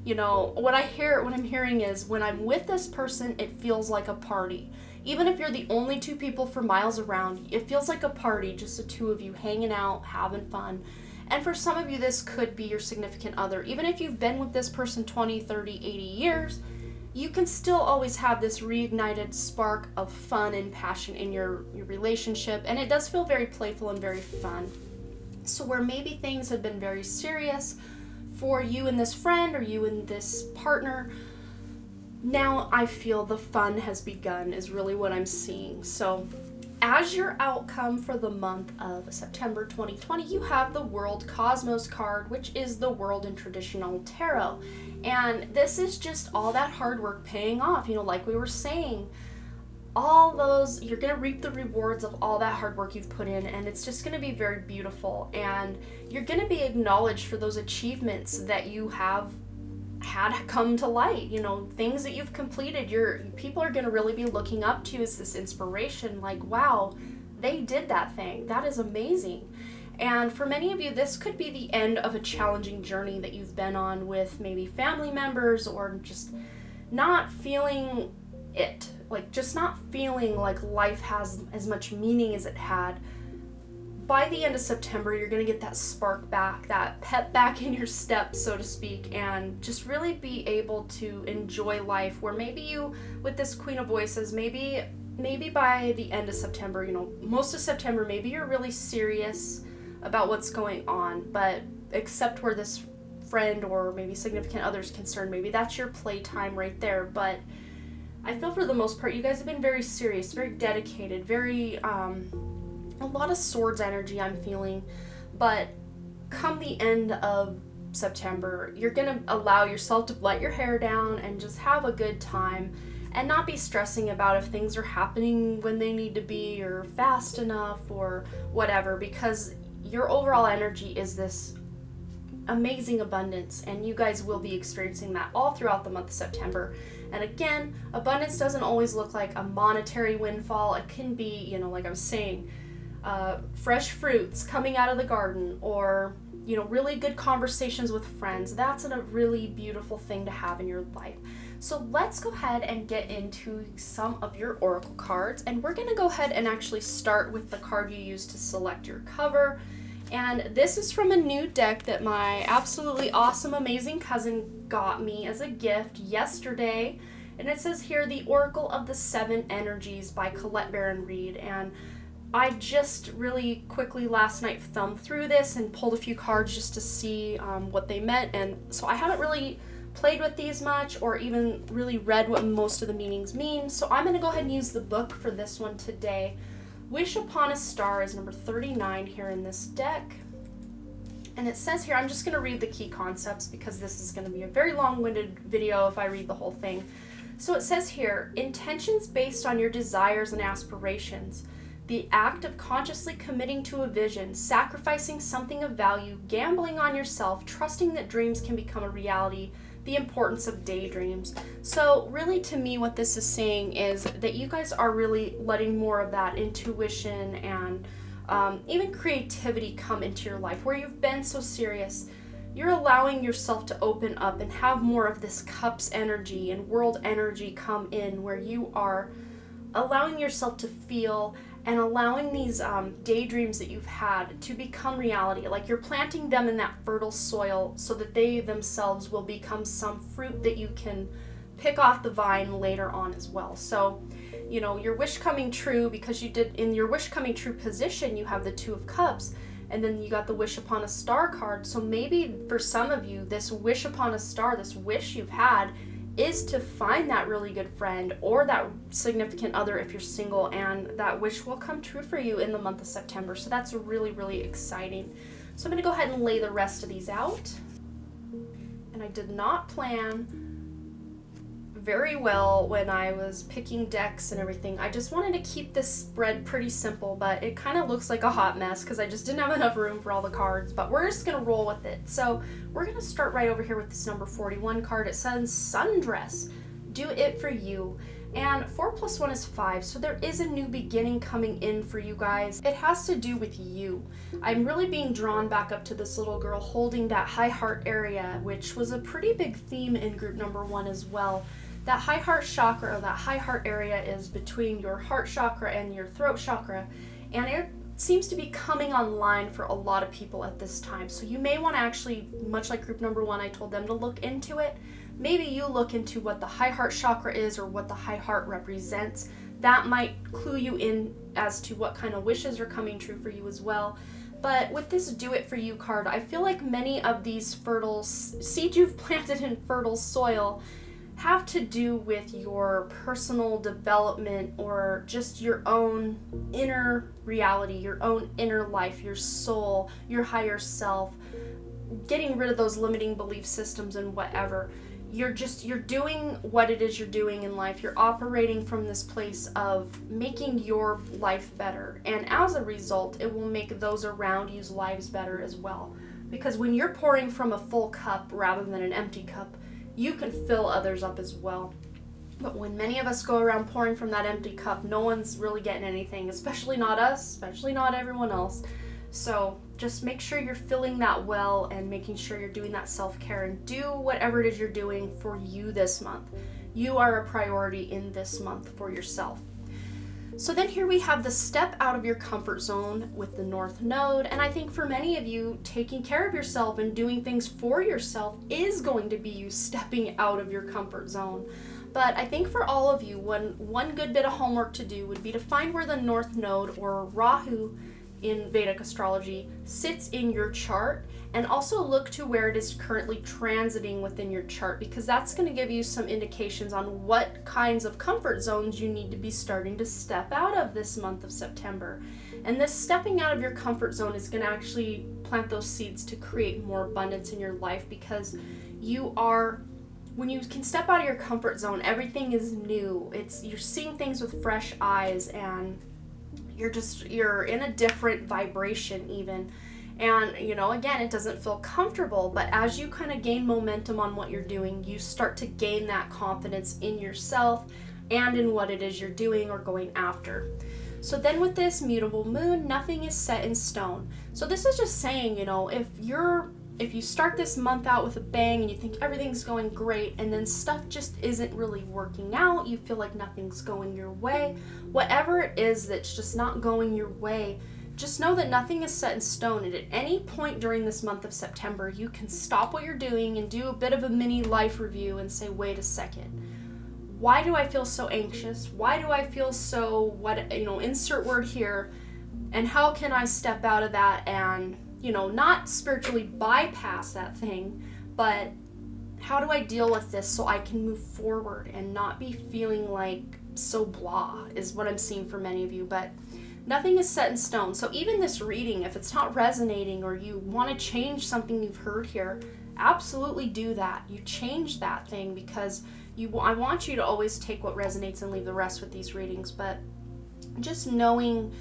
you know, what I'm hearing is when I'm with this person, it feels like a party. Even if you're the only two people for miles around, it feels like a party, just the two of you hanging out, having fun. And for some of you, this could be your significant other. Even if you've been with this person 20, 30, 80 years, you can still always have this reignited spark of fun and passion in your relationship. And it does feel very playful and very fun. So where maybe things have been very serious for you and this friend or you and this partner, now I feel the fun has begun is really what I'm seeing. So as your outcome for the month of September 2020, you have the World Cosmos card, which is the World in Traditional Tarot. And this is just all that hard work paying off. You know, like we were saying, all those, you're going to reap the rewards of all that hard work you've put in, and it's just going to be very beautiful. And you're going to be acknowledged for those achievements that you have had come to light, you know, things that you've completed. People are going to really be looking up to you as this inspiration, like, wow, they did that thing. That is amazing. And for many of you, this could be the end of a challenging journey that you've been on with maybe family members, or just not feeling it, like just not feeling like life has as much meaning as it had. By the end of September, you're going to get that spark back, that pep back in your step, so to speak, and just really be able to enjoy life, where maybe you, with this Queen of Voices, maybe by the end of September, you know, most of September, maybe you're really serious about what's going on, but except where this friend or maybe significant other is concerned, maybe that's your playtime right there. But I feel for the most part, you guys have been very serious, very dedicated, very, a lot of swords energy I'm feeling. But come the end of September, you're going to allow yourself to let your hair down and just have a good time and not be stressing about if things are happening when they need to be or fast enough or whatever, because your overall energy is this amazing abundance, and you guys will be experiencing that all throughout the month of September. And again, abundance doesn't always look like a monetary windfall. It can be, you know, like I was saying, fresh fruits coming out of the garden, or, you know, really good conversations with friends. That's a really beautiful thing to have in your life. So let's go ahead and get into some of your oracle cards, and we're going to go ahead and actually start with the card you use to select your cover. And this is from a new deck that my absolutely awesome, amazing cousin got me as a gift yesterday. And it says here, The Oracle of the Seven Energies by Colette Baron Reid. And I just really quickly last night thumbed through this and pulled a few cards just to see what they meant. And so I haven't really played with these much or even really read what most of the meanings mean. So I'm going to go ahead and use the book for this one today. Wish Upon a Star is number 39 here in this deck. And it says here, I'm just going to read the key concepts because this is going to be a very long-winded video if I read the whole thing. So it says here, intentions based on your desires and aspirations. The act of consciously committing to a vision, sacrificing something of value, gambling on yourself, trusting that dreams can become a reality, the importance of daydreams. So really, to me, what this is saying is that you guys are really letting more of that intuition and even creativity come into your life. Where you've been so serious, you're allowing yourself to open up and have more of this cups energy and world energy come in, where you are allowing yourself to feel and allowing these daydreams that you've had to become reality. Like you're planting them in that fertile soil so that they themselves will become some fruit that you can pick off the vine later on as well. So, you know, your wish coming true, because you did, in your wish coming true position, you have the Two of Cups, and then you got the Wish Upon a Star card. So maybe for some of you, this wish upon a star, this wish you've had, is to find that really good friend or that significant other if you're single, and that wish will come true for you in the month of September. So that's really, really exciting. So I'm going to go ahead and lay the rest of these out. And and I did not plan very well when I was picking decks and everything. I just wanted to keep this spread pretty simple, but it kind of looks like a hot mess because I just didn't have enough room for all the cards, but we're just gonna roll with it. So we're gonna start right over here with this number 41 card. It says Sundress, do it for you. And 4 + 1 is 5, so there is a new beginning coming in for you guys. It has to do with you. I'm really being drawn back up to this little girl holding that high heart area, which was a pretty big theme in group number 1 as well. That high heart chakra, or that high heart area, is between your heart chakra and your throat chakra, and it seems to be coming online for a lot of people at this time. So you may want to actually, much like group number 1, I told them to look into it. Maybe you look into what the high heart chakra is or what the high heart represents. That might clue you in as to what kind of wishes are coming true for you as well. But with this Do It For You card, I feel like many of these fertile seeds you've planted in fertile soil have to do with your personal development or just your own inner reality, your own inner life, your soul, your higher self, getting rid of those limiting belief systems and whatever. You're doing what it is you're doing in life. You're operating from this place of making your life better. And as a result, it will make those around you's lives better as well. Because when you're pouring from a full cup rather than an empty cup, you can fill others up as well. But when many of us go around pouring from that empty cup, no one's really getting anything, especially not us, especially not everyone else. So just make sure you're filling that well and making sure you're doing that self-care, and do whatever it is you're doing for you this month. You are a priority in this month for yourself. So then here we have the step out of your comfort zone with the North Node, and I think for many of you, taking care of yourself and doing things for yourself is going to be you stepping out of your comfort zone. But I think for all of you, one good bit of homework to do would be to find where the North Node, or Rahu in Vedic astrology, sits in your chart, and also look to where it is currently transiting within your chart, because that's going to give you some indications on what kinds of comfort zones you need to be starting to step out of this month of September. And this stepping out of your comfort zone is going to actually plant those seeds to create more abundance in your life, because when you can step out of your comfort zone, everything is new. You're seeing things with fresh eyes, and you're in a different vibration even. And, again, it doesn't feel comfortable, but as you kind of gain momentum on what you're doing, you start to gain that confidence in yourself and in what it is you're doing or going after. So then with this mutable moon, nothing is set in stone. So this is just saying, if you start this month out with a bang and you think everything's going great, and then stuff just isn't really working out, you feel like nothing's going your way, whatever it is that's just not going your way, just know that nothing is set in stone. And at any point during this month of September, you can stop what you're doing and do a bit of a mini life review and say, wait a second, why do I feel so anxious? Why do I feel so, insert word here, and how can I step out of that and not spiritually bypass that thing, but how do I deal with this so I can move forward and not be feeling like so blah, is what I'm seeing for many of you. But nothing is set in stone. So even this reading, if it's not resonating or you want to change something you've heard here, absolutely do that. You change that thing, because I want you to always take what resonates and leave the rest with these readings. But just knowing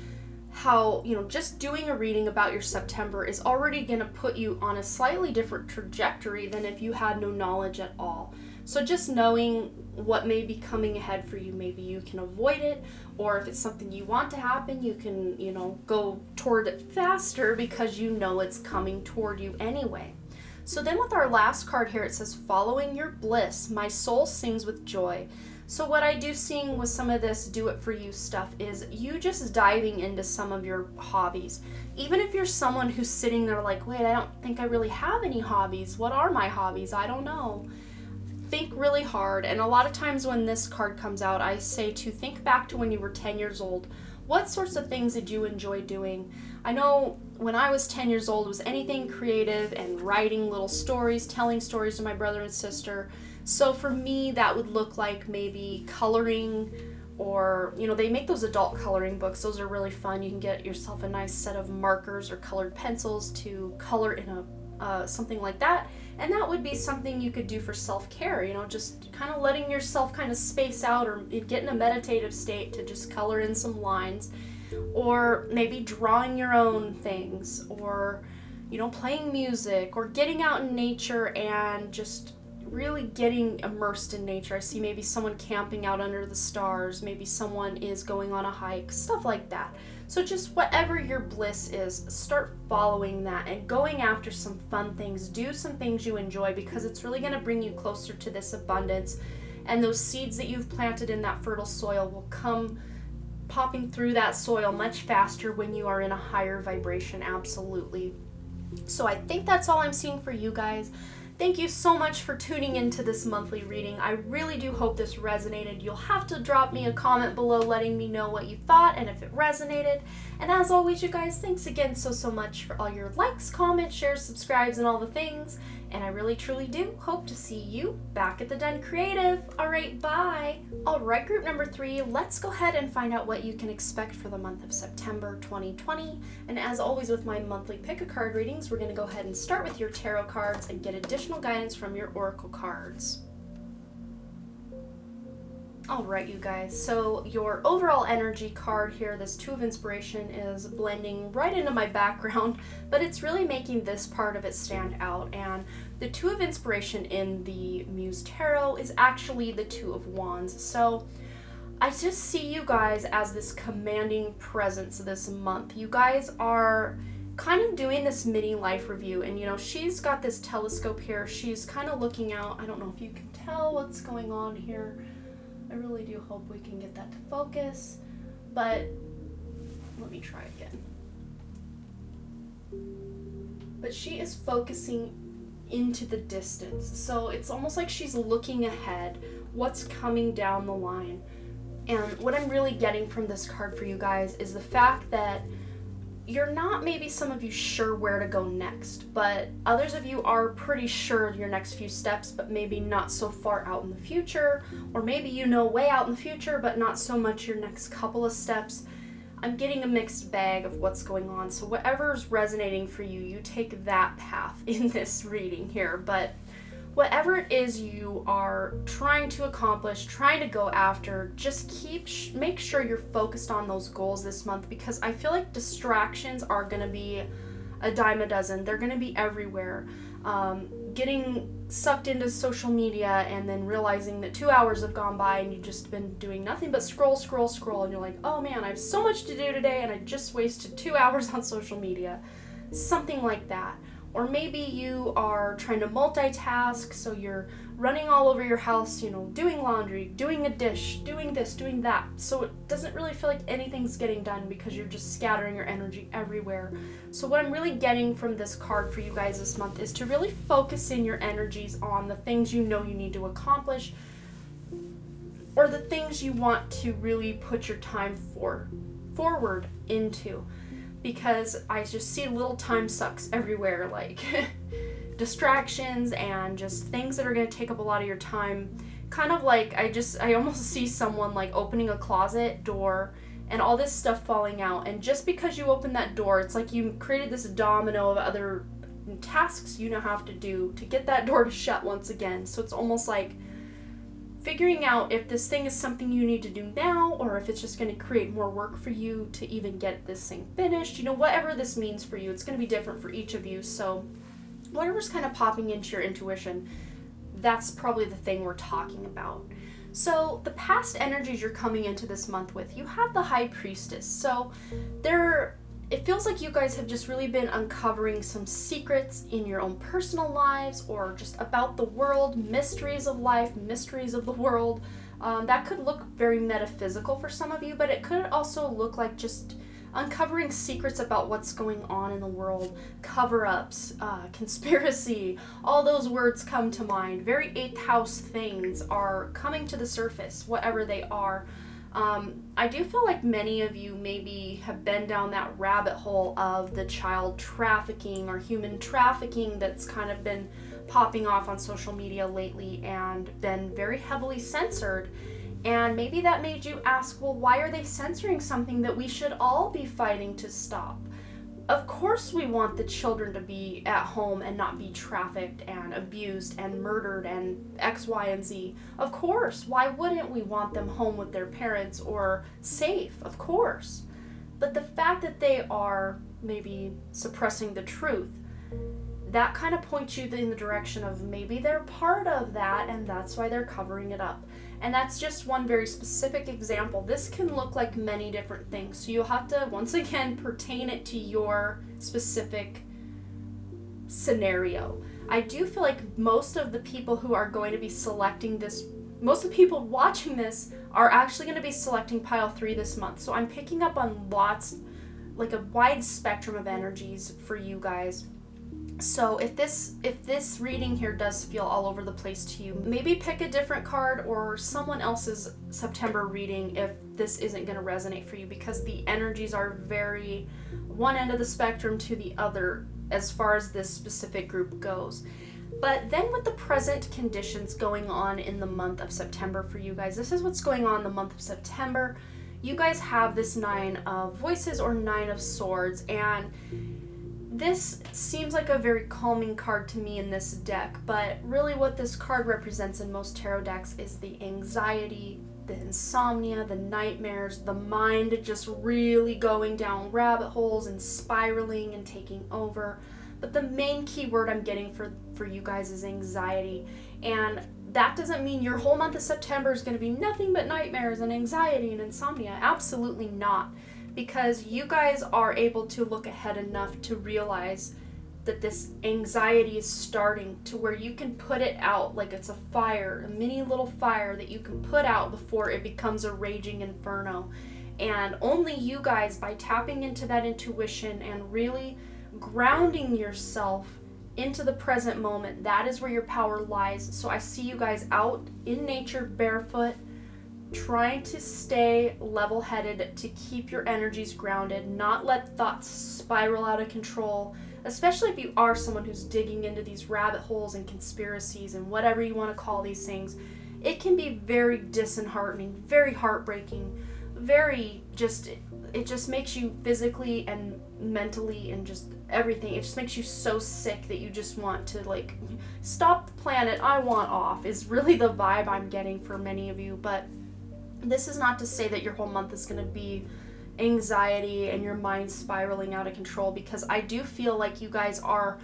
how, just doing a reading about your September is already going to put you on a slightly different trajectory than if you had no knowledge at all. So just knowing what may be coming ahead for you, maybe you can avoid it, or if it's something you want to happen, you can, go toward it faster because it's coming toward you anyway. So then with our last card here, it says, following your bliss, my soul sings with joy. So what I do seeing with some of this do it for you stuff is you just diving into some of your hobbies. Even if you're someone who's sitting there like, wait, I don't think I really have any hobbies. What are my hobbies? I don't know. Think really hard. And a lot of times when this card comes out, I say to think back to when you were 10 years old. What sorts of things did you enjoy doing? I know when I was 10 years old, it was anything creative and writing little stories, telling stories to my brother and sister. So for me, that would look like maybe coloring, or, they make those adult coloring books. Those are really fun. You can get yourself a nice set of markers or colored pencils to color in something like that. And that would be something you could do for self-care, you know, just kind of letting yourself kind of space out or get in a meditative state to just color in some lines, or maybe drawing your own things, or, you know, playing music, or getting out in nature and just really getting immersed in nature. I see maybe someone camping out under the stars, maybe someone is going on a hike, stuff like that. So just whatever your bliss is, start following that and going after some fun things. Do some things you enjoy, because it's really going to bring you closer to this abundance, and those seeds that you've planted in that fertile soil will come popping through that soil much faster when you are in a higher vibration. Absolutely. So I think that's all I'm seeing for you guys. Thank you so much for tuning into this monthly reading. I really do hope this resonated. You'll have to drop me a comment below letting me know what you thought and if it resonated. And as always, you guys, thanks again so much for all your likes, comments, shares, subscribes, and all the things. And I really truly do hope to see you back at the Den Creative. Alright, bye! Alright, group number 3, let's go ahead and find out what you can expect for the month of September 2020. And as always with my monthly pick a card readings, we're going to go ahead and start with your tarot cards and get additional guidance from your oracle cards. Alright, you guys, so your overall energy card here, this Two of Inspiration, is blending right into my background, but it's really making this part of it stand out. And the Two of Inspiration in the Muse Tarot is actually the Two of Wands. So I just see you guys as this commanding presence this month. You guys are kind of doing this mini life review, and you know, she's got this telescope here. She's kind of looking out. I don't know if you can tell what's going on here. I really do hope we can get that to focus, but let me try again. But she is focusing into the distance, so it's almost like she's looking ahead, what's coming down the line. And what I'm really getting from this card for you guys is the fact that you're not, maybe some of you, sure where to go next, but others of you are pretty sure your next few steps, but maybe not so far out in the future, or maybe you know way out in the future, but not so much your next couple of steps. I'm getting a mixed bag of what's going on, so whatever's resonating for you, you take that path in this reading here. But whatever it is you are trying to accomplish, trying to go after, just make sure you're focused on those goals this month, because I feel like distractions are going to be a dime a dozen. They're going to be everywhere. Getting sucked into social media and then realizing that 2 hours have gone by and you've just been doing nothing but scroll, and you're like, oh man, I have so much to do today and I just wasted 2 hours on social media. Something like that. Or maybe you are trying to multitask, so you're running all over your house, you know, doing laundry, doing a dish, doing this, doing that. So it doesn't really feel like anything's getting done because you're just scattering your energy everywhere. So what I'm really getting from this card for you guys this month is to really focus in your energies on the things you know you need to accomplish, or the things you want to really put your time forward into. Because I just see little time sucks everywhere, like distractions and just things that are going to take up a lot of your time. Kind of like I almost see someone like opening a closet door and all this stuff falling out, and just because you open that door, it's like you created this domino of other tasks you now have to do to get that door to shut once again. So it's almost like figuring out if this thing is something you need to do now, or if it's just going to create more work for you to even get this thing finished. You know, whatever this means for you, it's going to be different for each of you. So whatever's kind of popping into your intuition, that's probably the thing we're talking about. So the past energies you're coming into this month with, you have the High Priestess. So it feels like you guys have just really been uncovering some secrets in your own personal lives, or just about the world, mysteries of life, mysteries of the world. That could look very metaphysical for some of you, but it could also look like just uncovering secrets about what's going on in the world, cover-ups, conspiracy, all those words come to mind. Very 8th house things are coming to the surface, whatever they are. I do feel like many of you maybe have been down that rabbit hole of the child trafficking or human trafficking that's kind of been popping off on social media lately and been very heavily censored. And maybe that made you ask, well, why are they censoring something that we should all be fighting to stop? Of course we want the children to be at home and not be trafficked and abused and murdered and X, Y, and Z. Of course. Why wouldn't we want them home with their parents or safe? Of course. But the fact that they are maybe suppressing the truth, that kind of points you in the direction of maybe they're part of that and that's why they're covering it up. And that's just one very specific example. This can look like many different things. So you'll have to, once again, pertain it to your specific scenario. I do feel like most of the people who are going to be selecting this, most of the people watching this are actually going to be selecting pile 3 this month. So I'm picking up on lots, like a wide spectrum of energies for you guys. So if this reading here does feel all over the place to you, maybe pick a different card or someone else's September reading if this isn't going to resonate for you, because the energies are very one end of the spectrum to the other as far as this specific group goes. But then with the present conditions going on in the month of September for you guys, this is what's going on in the month of September. You guys have this 9 of Voices or 9 of Swords, and this seems like a very calming card to me in this deck, but really what this card represents in most tarot decks is the anxiety, the insomnia, the nightmares, the mind just really going down rabbit holes and spiraling and taking over. But the main key word I'm getting for you guys is anxiety. And that doesn't mean your whole month of September is going to be nothing but nightmares and anxiety and insomnia. Absolutely not. Because you guys are able to look ahead enough to realize that this anxiety is starting to where you can put it out like it's a fire, a mini little fire that you can put out before it becomes a raging inferno. And only you guys, by tapping into that intuition and really grounding yourself into the present moment, that is where your power lies. So I see you guys out in nature barefoot, trying to stay level-headed, to keep your energies grounded, not let thoughts spiral out of control, especially if you are someone who's digging into these rabbit holes and conspiracies and whatever you want to call these things. It can be very disheartening, very heartbreaking, it just makes you physically and mentally and just everything. It just makes you so sick that you just want to like stop the planet, I want off, is really the vibe I'm getting for many of you. But this is not to say that your whole month is going to be anxiety and your mind spiraling out of control, because I do feel like you guys are,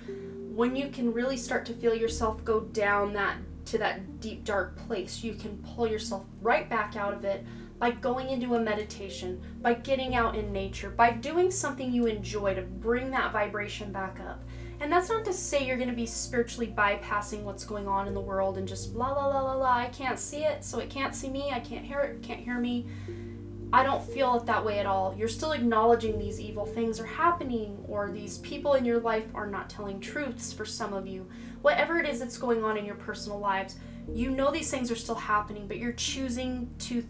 when you can really start to feel yourself go down to that deep dark place, you can pull yourself right back out of it by going into a meditation, by getting out in nature, by doing something you enjoy to bring that vibration back up. And that's not to say you're going to be spiritually bypassing what's going on in the world and just la la la la la, I can't see it, so it can't see me, I can't hear it, can't hear me. I don't feel it that way at all. You're still acknowledging these evil things are happening, or these people in your life are not telling truths for some of you. Whatever it is that's going on in your personal lives, you know these things are still happening, but you're choosing to,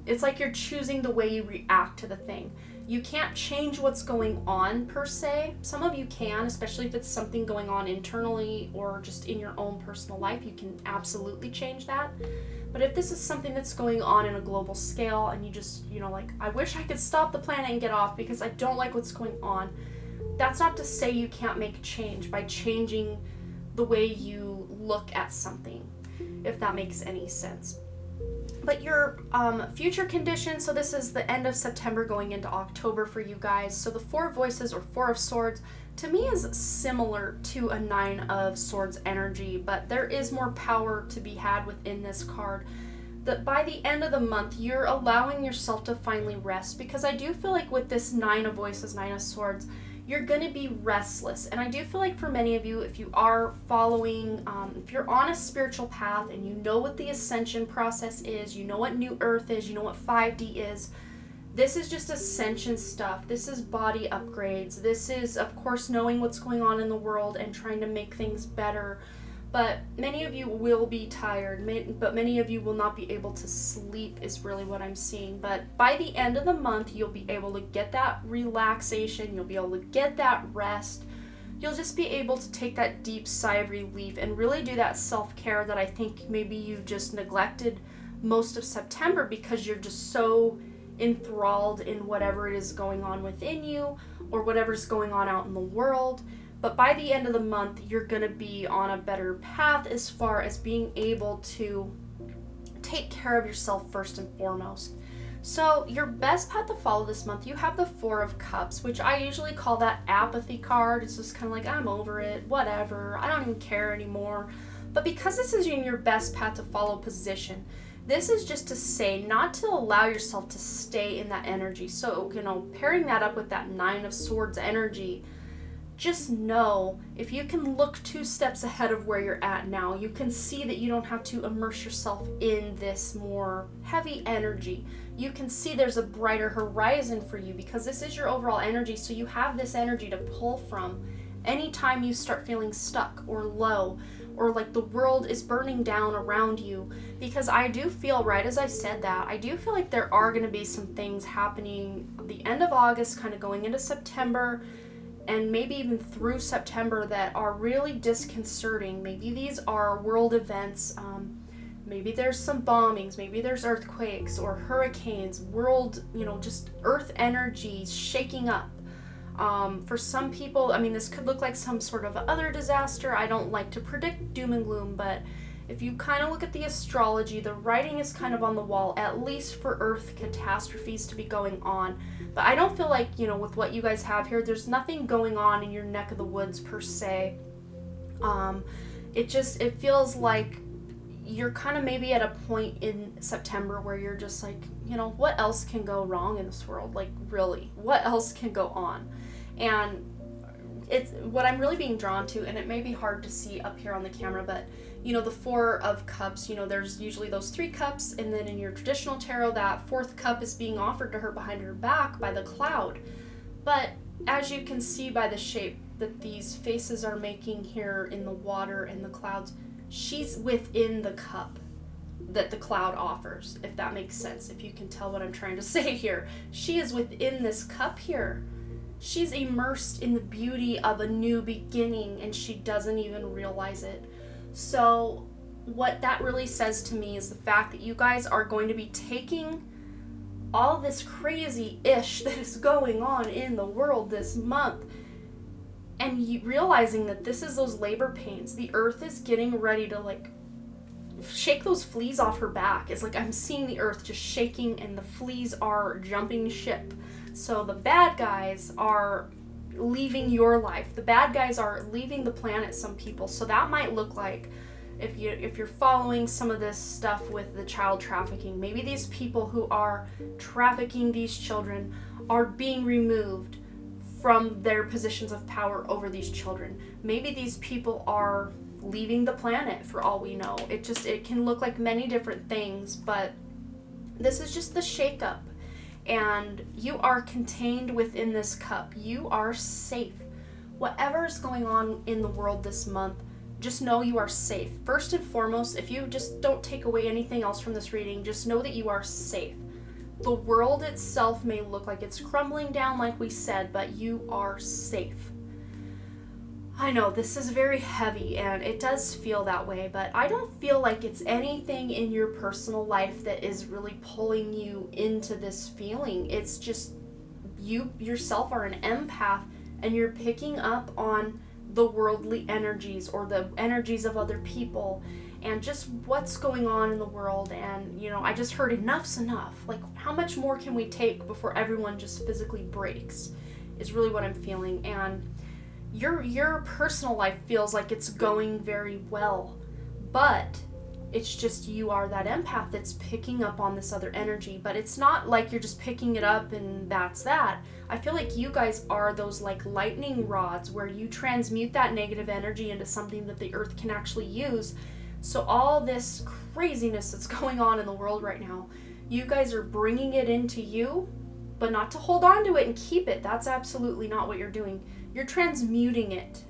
it's like you're choosing the way you react to the thing. You can't change what's going on per se. Some of you can, especially if it's something going on internally or just in your own personal life. You can absolutely change that. But if this is something that's going on in a global scale and you just, I wish I could stop the planet and get off because I don't like what's going on, that's not to say you can't make change by changing the way you look at something, if that makes any sense. But your future conditions, so this is the end of September going into October for you guys. So the 4 of Voices or 4 of Swords to me is similar to a 9 of Swords energy, but there is more power to be had within this card. That by the end of the month, you're allowing yourself to finally rest, because I do feel like with this 9 of Voices, 9 of Swords, you're going to be restless. And I do feel like for many of you, if you are following, if you're on a spiritual path and you know what the ascension process is, you know what New Earth is, you know what 5D is, this is just ascension stuff. This is body upgrades. This is, of course, knowing what's going on in the world and trying to make things better. But many of you will be tired, but many of you will not be able to sleep is really what I'm seeing. But by the end of the month, you'll be able to get that relaxation. You'll be able to get that rest. You'll just be able to take that deep sigh of relief and really do that self-care that I think maybe you just neglected most of September because you're just so enthralled in whatever it is going on within you, or whatever's going on out in the world. But by the end of the month, you're going to be on a better path as far as being able to take care of yourself first and foremost. So your best path to follow this month, you have the Four of Cups, which I usually call that apathy card. It's just kind of like, I'm over it, whatever, I don't even care anymore. But because this is in your best path to follow position, this is just to say not to allow yourself to stay in that energy. So, pairing that up with that Nine of Swords energy, just know if you can look 2 steps ahead of where you're at now, you can see that you don't have to immerse yourself in this more heavy energy. You can see there's a brighter horizon for you because this is your overall energy. So you have this energy to pull from anytime you start feeling stuck or low, or like the world is burning down around you. Because I do feel, right as I said that, I do feel like there are going to be some things happening the end of August, kind of going into September, and maybe even through September that are really disconcerting. Maybe these are world events. Maybe there's some bombings, maybe there's earthquakes or hurricanes, world, just earth energy shaking up. For some people, this could look like some sort of other disaster. I don't like to predict doom and gloom, but if you kind of look at the astrology, the writing is kind of on the wall, at least for earth catastrophes to be going on. But I don't feel like, with what you guys have here, there's nothing going on in your neck of the woods per se. It feels like you're kind of maybe at a point in September where you're just like, what else can go wrong in this world? Like, really, what else can go on? And it's what I'm really being drawn to, and it may be hard to see up here on the camera, but the Four of Cups, there's usually those 3 cups, and then in your traditional tarot, that 4th cup is being offered to her behind her back by the cloud. But as you can see by the shape that these faces are making here in the water and the clouds, she's within the cup that the cloud offers, if that makes sense, if you can tell what I'm trying to say here. She is within this cup here. She's immersed in the beauty of a new beginning, and she doesn't even realize it. So what that really says to me is the fact that you guys are going to be taking all this crazy-ish that is going on in the world this month and realizing that this is those labor pains. The earth is getting ready to shake those fleas off her back. It's like I'm seeing the earth just shaking and the fleas are jumping ship. So the bad guys are leaving your life. The bad guys are leaving the planet, some people. So that might look like, if you're following some of this stuff with the child trafficking, maybe these people who are trafficking these children are being removed from their positions of power over these children. Maybe these people are leaving the planet, for all we know. It can look like many different things, but this is just the shakeup. And you are contained within this cup. You are safe. Whatever is going on in the world this month, just know you are safe. First and foremost, if you just don't take away anything else from this reading, just know that you are safe. The world itself may look like it's crumbling down, like we said, but you are safe. I know this is very heavy and it does feel that way, but I don't feel like it's anything in your personal life that is really pulling you into this feeling. It's just you yourself are an empath and you're picking up on the worldly energies or the energies of other people and just what's going on in the world. And I just heard enough's enough. Like, how much more can we take before everyone just physically breaks is really what I'm feeling. And your personal life feels like it's going very well, but it's just you are that empath that's picking up on this other energy. But it's not like you're just picking it up and that's that. I feel like you guys are those like lightning rods where you transmute that negative energy into something that the earth can actually use. So all this craziness that's going on in the world right now, you guys are bringing it into you, but not to hold on to it and keep it. That's absolutely not what you're doing. You're transmuting it.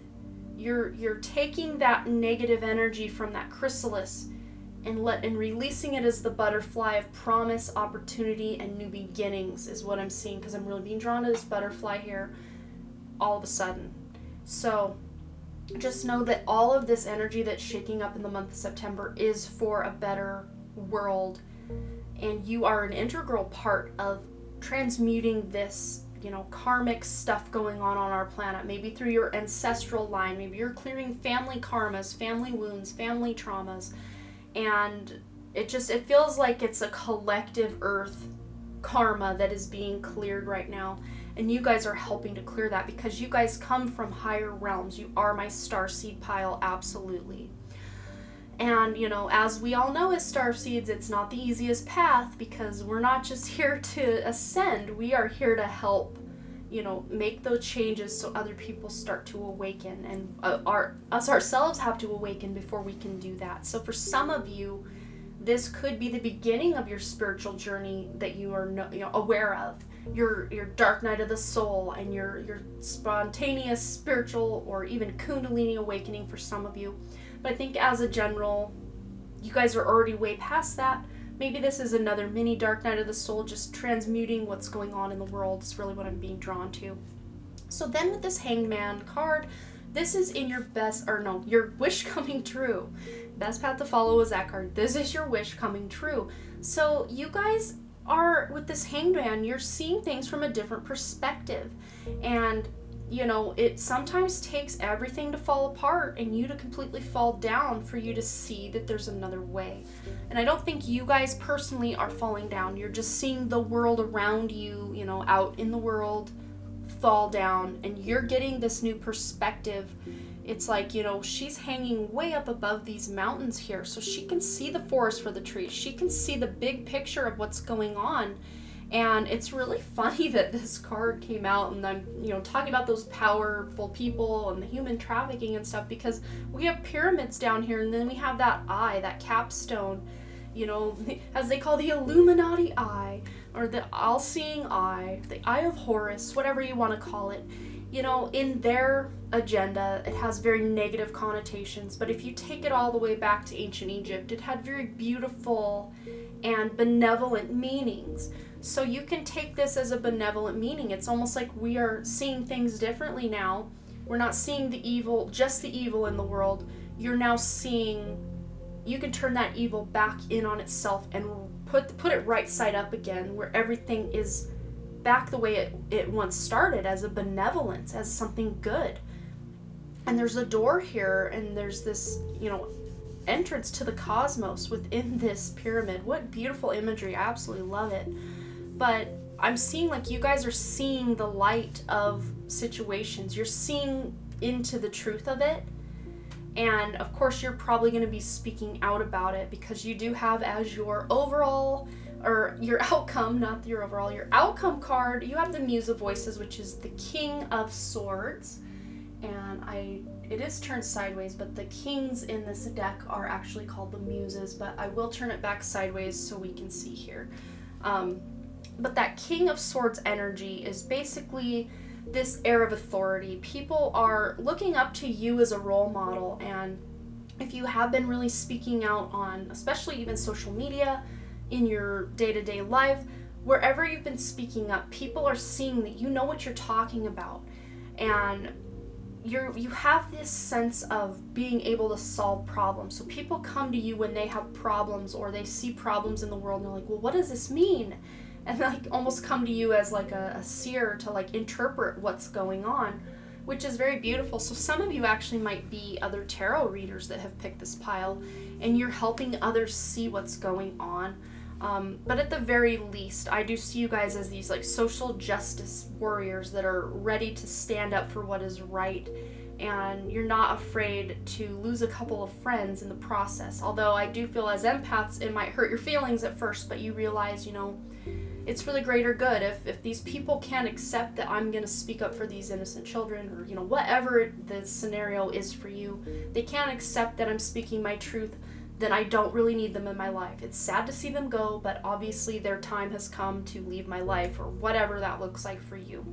You're taking that negative energy from that chrysalis and releasing it as the butterfly of promise, opportunity, and new beginnings is what I'm seeing, because I'm really being drawn to this butterfly here all of a sudden. So just know that all of this energy that's shaking up in the month of September is for a better world, and you are an integral part of transmuting this karmic stuff going on our planet, maybe through your ancestral line, maybe you're clearing family karmas, family wounds, family traumas, and it feels like it's a collective earth karma that is being cleared right now, and you guys are helping to clear that because you guys come from higher realms. You are my starseed pile, absolutely. And, as we all know as starseeds, it's not the easiest path because we're not just here to ascend. We are here to help, make those changes so other people start to awaken. And us ourselves have to awaken before we can do that. So for some of you, this could be the beginning of your spiritual journey that you are aware of. Your dark night of the soul and your spontaneous spiritual or even kundalini awakening for some of you. But I think as a general, you guys are already way past that. Maybe this is another mini dark night of the soul, just transmuting what's going on in the world is really what I'm being drawn to. So then with this Hanged Man card, this is in your your wish coming true. Best path to follow is that card. This is your wish coming true. So you guys are, with this Hanged Man, you're seeing things from a different perspective. And it sometimes takes everything to fall apart and you to completely fall down for you to see that there's another way. And I don't think you guys personally are falling down. You're just seeing the world around you, out in the world, fall down, and you're getting this new perspective. It's like, she's hanging way up above these mountains here, so she can see the forest for the trees. She can see the big picture of what's going on. And it's really funny that this card came out, and I'm, talking about those powerful people and the human trafficking and stuff, because we have pyramids down here, and then we have that eye, that capstone, as they call the Illuminati eye, or the all-seeing eye, the Eye of Horus, whatever you want to call it. In their agenda, it has very negative connotations, but if you take it all the way back to ancient Egypt, it had very beautiful and benevolent meanings. So you can take this as a benevolent meaning. It's almost like we are seeing things differently now. We're not seeing the evil, just the evil in the world. You're now seeing, you can turn that evil back in on itself and put it right side up again, where everything is back the way it once started, as a benevolence, as something good. And there's a door here, and there's this, entrance to the cosmos within this pyramid. What beautiful imagery. I absolutely love it. But I'm seeing like you guys are seeing the light of situations. You're seeing into the truth of it. And of course, you're probably going to be speaking out about it because you do have as your overall, or your outcome, not your overall, your outcome card, you have the Muse of Voices, which is the King of Swords. And it is turned sideways, but the kings in this deck are actually called the Muses, but I will turn it back sideways so we can see here. But that King of Swords energy is basically this air of authority. People are looking up to you as a role model, and if you have been really speaking out on, especially even social media, in your day-to-day life, wherever you've been speaking up, people are seeing that you know what you're talking about, and you have this sense of being able to solve problems. So people come to you when they have problems, or they see problems in the world, and they're like, well, what does this mean? And like almost come to you as like a seer to like interpret what's going on, which is very beautiful. So some of you actually might be other tarot readers that have picked this pile, and you're helping others see what's going on. But at the very least, I do see you guys as these like social justice warriors that are ready to stand up for what is right, and you're not afraid to lose a couple of friends in the process. Although I do feel as empaths, it might hurt your feelings at first, but you realize, it's for the greater good. If these people can't accept that I'm going to speak up for these innocent children, or, whatever the scenario is for you, they can't accept that I'm speaking my truth, then I don't really need them in my life. It's sad to see them go, but obviously their time has come to leave my life, or whatever that looks like for you.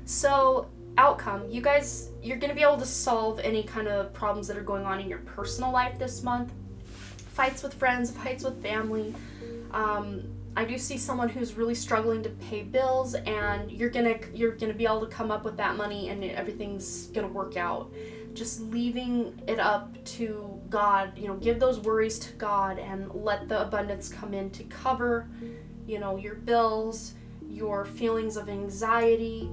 So, outcome. You guys, you're going to be able to solve any kind of problems that are going on in your personal life this month. Fights with friends, fights with family. I do see someone who's really struggling to pay bills, and you're gonna be able to come up with that money, and everything's gonna work out. Just leaving it up to God, give those worries to God and let the abundance come in to cover, your bills, your feelings of anxiety,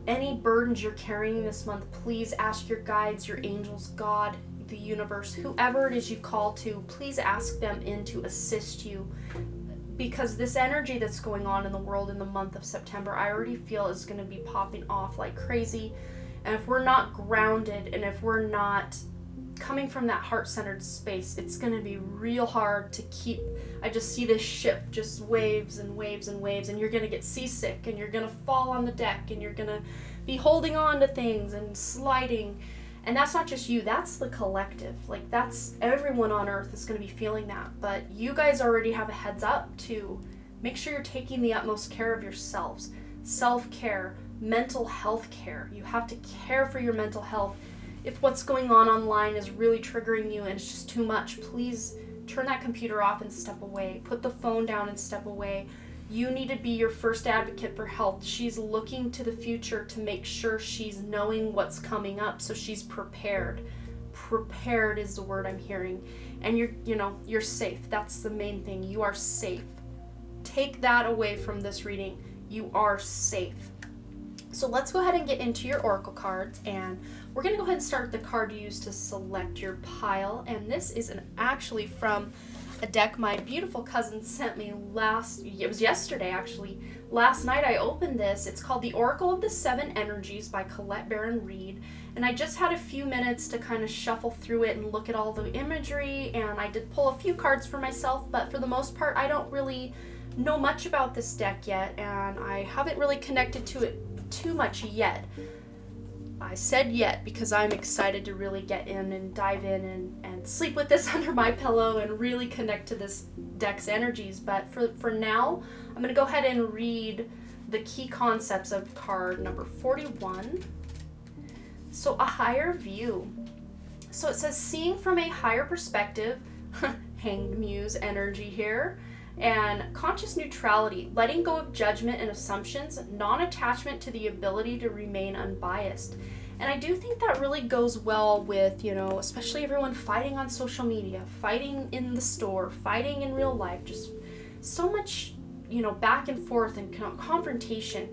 any burdens you're carrying this month, please ask your guides, your angels, God, the universe, whoever it is you call to, please ask them in to assist you. Because this energy that's going on in the world in the month of September, I already feel is going to be popping off like crazy. And if we're not grounded, and if we're not coming from that heart-centered space, it's going to be real hard to keep. I just see this ship just waves and waves and waves, and you're going to get seasick, and you're going to fall on the deck, and you're going to be holding on to things and sliding. And that's not just you, that's the collective. Like, that's everyone on earth is going to be feeling that. But you guys already have a heads up to make sure you're taking the utmost care of yourselves. Self-care, mental health care. You have to care for your mental health. If what's going on online is really triggering you and it's just too much, please turn that computer off and step away. Put the phone down and step away. You need to be your first advocate for health. She's looking to the future to make sure she's knowing what's coming up, so she's prepared. Prepared is the word I'm hearing. And you're safe. That's the main thing. You are safe. Take that away from this reading. You are safe. So let's go ahead and get into your oracle cards, and we're going to go ahead and start with the card you use to select your pile. And this is actually from a deck my beautiful cousin sent me it was yesterday actually. Last night I opened this. It's called The Oracle of the Seven Energies by Colette Baron Reid. And I just had a few minutes to kind of shuffle through it and look at all the imagery, and I did pull a few cards for myself, but for the most part I don't really know much about this deck yet, and I haven't really connected to it too much yet. I said yet because I'm excited to really get in and dive in and sleep with this under my pillow and really connect to this deck's energies. But for now, I'm going to go ahead and read the key concepts of card number 41. So, a higher view. So it says, seeing from a higher perspective, Hanged Muse energy here, and conscious neutrality, letting go of judgment and assumptions, non-attachment to the ability to remain unbiased. And I do think that really goes well with, especially everyone fighting on social media, fighting in the store, fighting in real life, just so much, back and forth and confrontation.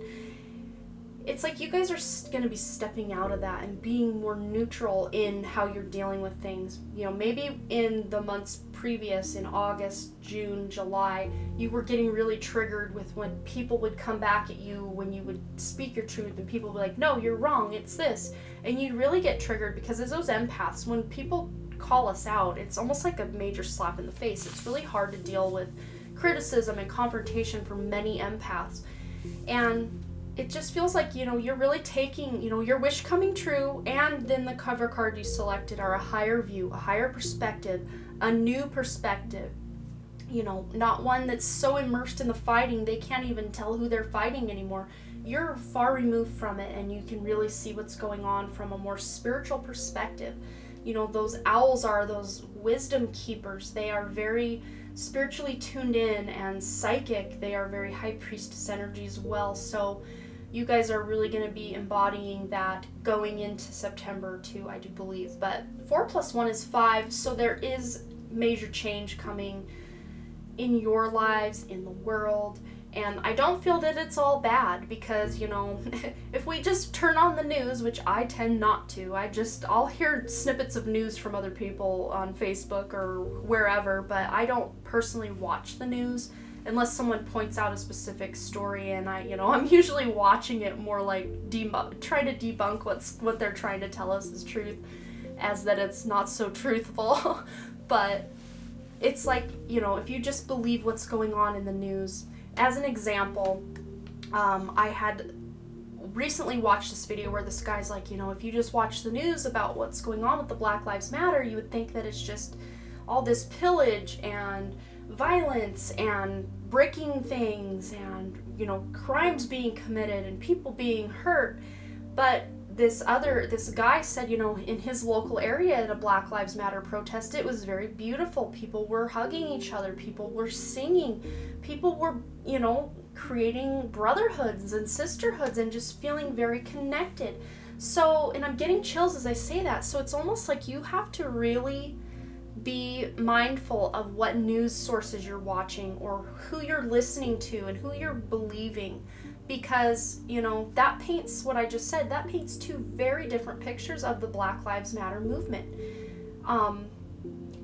It's like you guys are going to be stepping out of that and being more neutral in how you're dealing with things. Maybe in the months previous, in August, June, July, you were getting really triggered with when people would come back at you when you would speak your truth, and people would be like, no, you're wrong, it's this. And you'd really get triggered because as those empaths, when people call us out, it's almost like a major slap in the face. It's really hard to deal with criticism and confrontation for many empaths. And it just feels like, you're really taking, your wish coming true, and then the cover card you selected are a higher view, a higher perspective, a new perspective. Not one that's so immersed in the fighting they can't even tell who they're fighting anymore. You're far removed from it, and you can really see what's going on from a more spiritual perspective. Those owls are those wisdom keepers. They are very spiritually tuned in and psychic. They are very high priestess energy as well. So you guys are really going to be embodying that going into September too, I do believe. But 4 + 1 is 5, so there is major change coming in your lives, in the world. And I don't feel that it's all bad because, if we just turn on the news, which I tend not to, I'll hear snippets of news from other people on Facebook or wherever, but I don't personally watch the news unless someone points out a specific story, and I'm usually watching it more like trying to debunk what they're trying to tell us is truth, as that it's not so truthful. But it's like, if you just believe what's going on in the news. As an example, I had recently watched this video where this guy's like, if you just watch the news about what's going on with the Black Lives Matter, you would think that it's just all this pillage and violence and breaking things and, crimes being committed and people being hurt. But this guy said, in his local area at a Black Lives Matter protest, it was very beautiful. People were hugging each other. People were singing. People were, creating brotherhoods and sisterhoods and just feeling very connected. So, and I'm getting chills as I say that. So it's almost like you have to really be mindful of what news sources you're watching or who you're listening to and who you're believing. because, you know, that paints what I just said. That paints two very different pictures of the Black Lives Matter movement.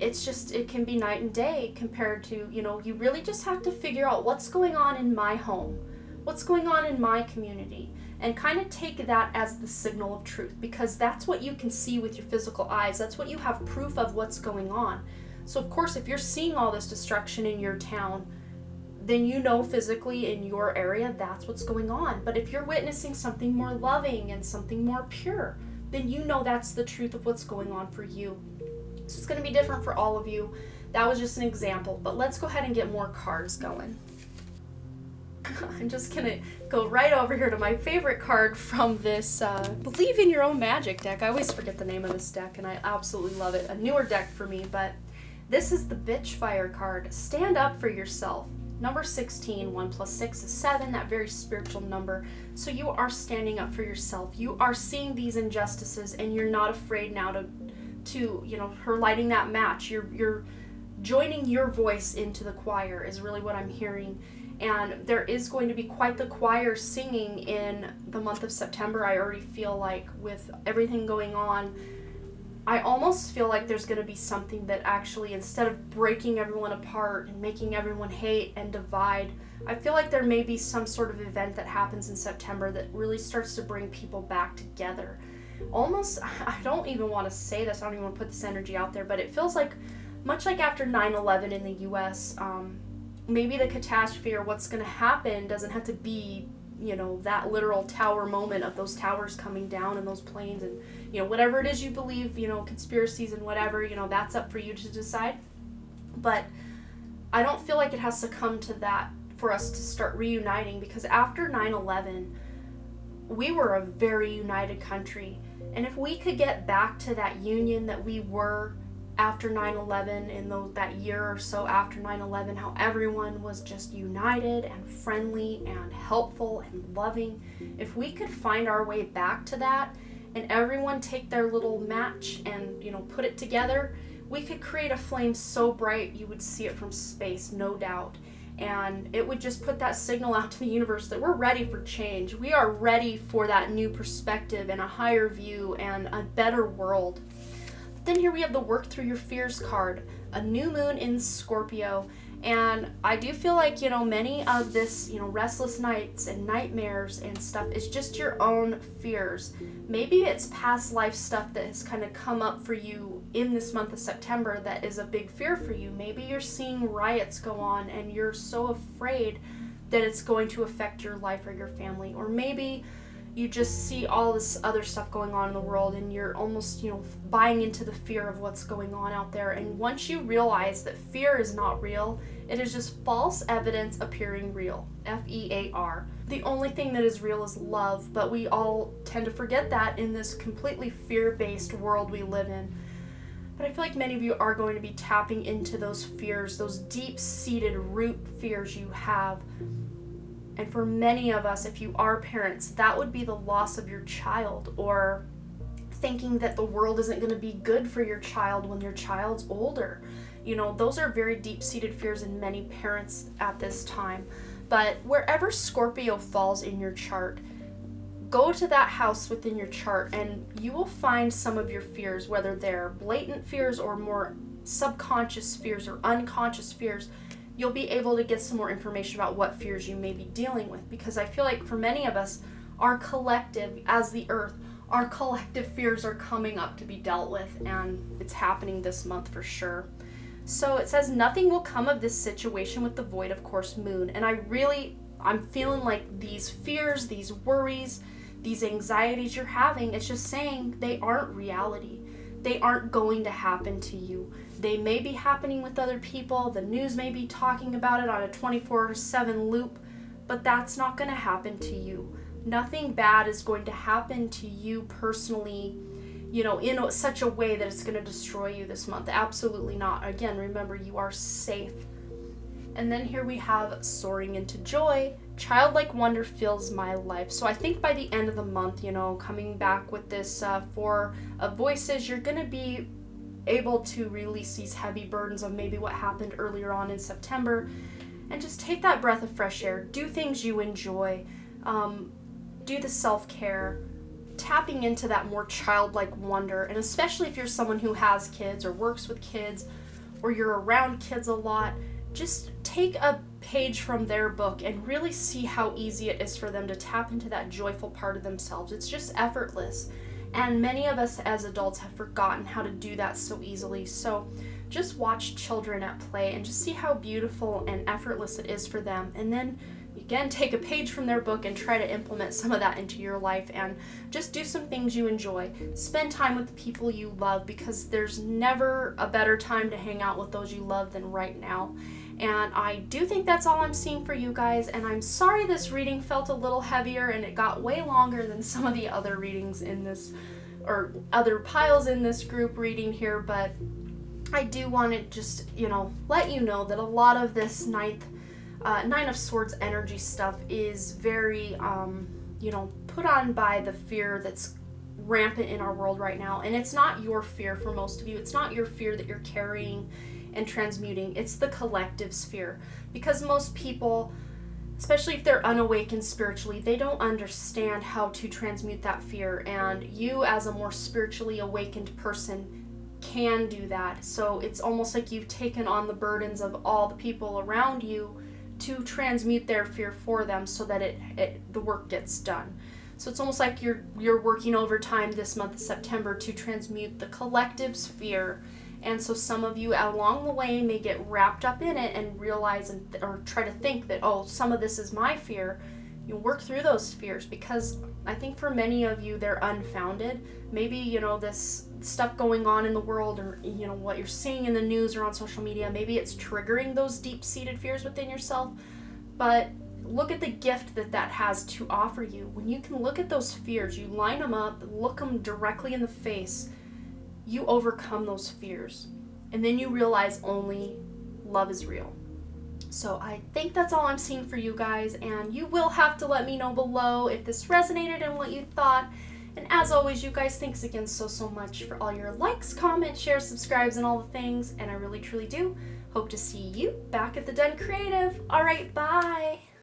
It's just, it can be night and day compared to, you know, you really just have to figure out what's going on in my home, what's going on in my community, and kind of take that as the signal of truth, because that's what you can see with your physical eyes. That's what you have proof of what's going on. So of course, if you're seeing all this destruction in your town, then you know physically in your area that's what's going on. But if you're witnessing something more loving and something more pure, then you know that's the truth of what's going on for you. So it's going to be different for all of you. That was just an example, but let's go ahead and get more cards going. I'm just going to go right over here to my favorite card from this Believe in Your Own Magic deck. I always forget the name of this deck, and I absolutely love it. A newer deck for me, but this is the Bitchfire card. Stand up for yourself. Number 16, 1 plus 6 is 7, that very spiritual number. So you are standing up for yourself. You are seeing these injustices, and you're not afraid now to you know, her lighting that match. You're joining your voice into the choir is really what I'm hearing. And there is going to be quite the choir singing in the month of September. I already feel like with everything going on, I almost feel like there's going to be something that actually, instead of breaking everyone apart and making everyone hate and divide, I feel like there may be some sort of event that happens in September that really starts to bring people back together. Almost, I don't even want to say this, I don't even want to put this energy out there, but it feels like, much like after 9/11 in the US, maybe the catastrophe or what's going to happen doesn't have to be, you know, that literal tower moment of those towers coming down and those planes and, you know, whatever it is you believe, you know, conspiracies and whatever, you know, that's up for you to decide. But I don't feel like it has to come to that for us to start reuniting, because after 9/11, we were a very united country. And if we could get back to that union that we were after 9/11, in that year or so after 9/11, how everyone was just united and friendly and helpful and loving, if we could find our way back to that and everyone take their little match and, you know, put it together, we could create a flame so bright you would see it from space, no doubt. And it would just put that signal out to the universe that we're ready for change. We are ready for that new perspective and a higher view and a better world. But then here we have the Work Through Your Fears card, a new moon in Scorpio. And I do feel like, you know, many of this, you know, restless nights and nightmares and stuff is just your own fears. Maybe it's past life stuff that has kind of come up for you in this month of September that is a big fear for you. Maybe you're seeing riots go on and you're so afraid that it's going to affect your life or your family. Or maybe you just see all this other stuff going on in the world and you're almost, you know, buying into the fear of what's going on out there. And once you realize that fear is not real, it is just false evidence appearing real. F-E-A-R. The only thing that is real is love, but we all tend to forget that in this completely fear-based world we live in. But I feel like many of you are going to be tapping into those fears, those deep-seated root fears you have. And for many of us, if you are parents, that would be the loss of your child, or thinking that the world isn't going to be good for your child when your child's older. You know, those are very deep-seated fears in many parents at this time. But wherever Scorpio falls in your chart, go to that house within your chart and you will find some of your fears, whether they're blatant fears or more subconscious fears or unconscious fears. You'll be able to get some more information about what fears you may be dealing with, because I feel like for many of us, our collective, as the earth, our collective fears are coming up to be dealt with, and it's happening this month for sure. So it says nothing will come of this situation with the void of course moon. And I'm feeling like these fears, these worries, these anxieties you're having, it's just saying they aren't reality. They aren't going to happen to you. They may be happening with other people. The news may be talking about it on a 24/7 loop, but that's not going to happen to you. Nothing bad is going to happen to you personally, you know, in such a way that it's going to destroy you this month. Absolutely not. Again, remember, you are safe. And then here we have Soaring into Joy. Childlike wonder fills my life. So I think by the end of the month, you know, coming back with this Four of Voices, you're going to be able to release these heavy burdens of maybe what happened earlier on in September and just take that breath of fresh air. Do things you enjoy. do the self-care, tapping into that more childlike wonder. And especially if you're someone who has kids or works with kids or you're around kids a lot, just take a page from their book and really see how easy it is for them to tap into that joyful part of themselves. It's just effortless. And many of us as adults have forgotten how to do that so easily. So just watch children at play and just see how beautiful and effortless it is for them. And then again, take a page from their book and try to implement some of that into your life, and just do some things you enjoy. Spend time with the people you love, because there's never a better time to hang out with those you love than right now. And I do think that's all I'm seeing for you guys, and I'm sorry this reading felt a little heavier and it got way longer than some of the other readings in this, or other piles in this group reading here, but I do want to just, let you know that a lot of this Nine of Swords energy stuff is very, put on by the fear that's rampant in our world right now. And it's not your fear for most of you. It's not your fear that you're carrying and transmuting. It's the collective's fear. Because most people, especially if they're unawakened spiritually, they don't understand how to transmute that fear. And you, as a more spiritually awakened person, can do that. So it's almost like you've taken on the burdens of all the people around you to transmute their fear for them, so that the work gets done. So it's almost like you're working overtime this month of September to transmute the collective's fear. And so some of you along the way may get wrapped up in it and realize or try to think that, oh, some of this is my fear. You work through those fears, because I think for many of you they're unfounded. Maybe this stuff going on in the world, or what you're seeing in the news or on social media, maybe it's triggering those deep-seated fears within yourself. But look at the gift that has to offer you. When you can look at those fears, you line them up, look them directly in the face, you overcome those fears, and then you realize only love is real. So I think that's all I'm seeing for you guys, and you will have to let me know below if this resonated and what you thought. And as always, you guys, thanks again so much for all your likes, comments, shares, subscribes, and all the things. And I really, truly do hope to see you back at the Den Creative. All right, bye.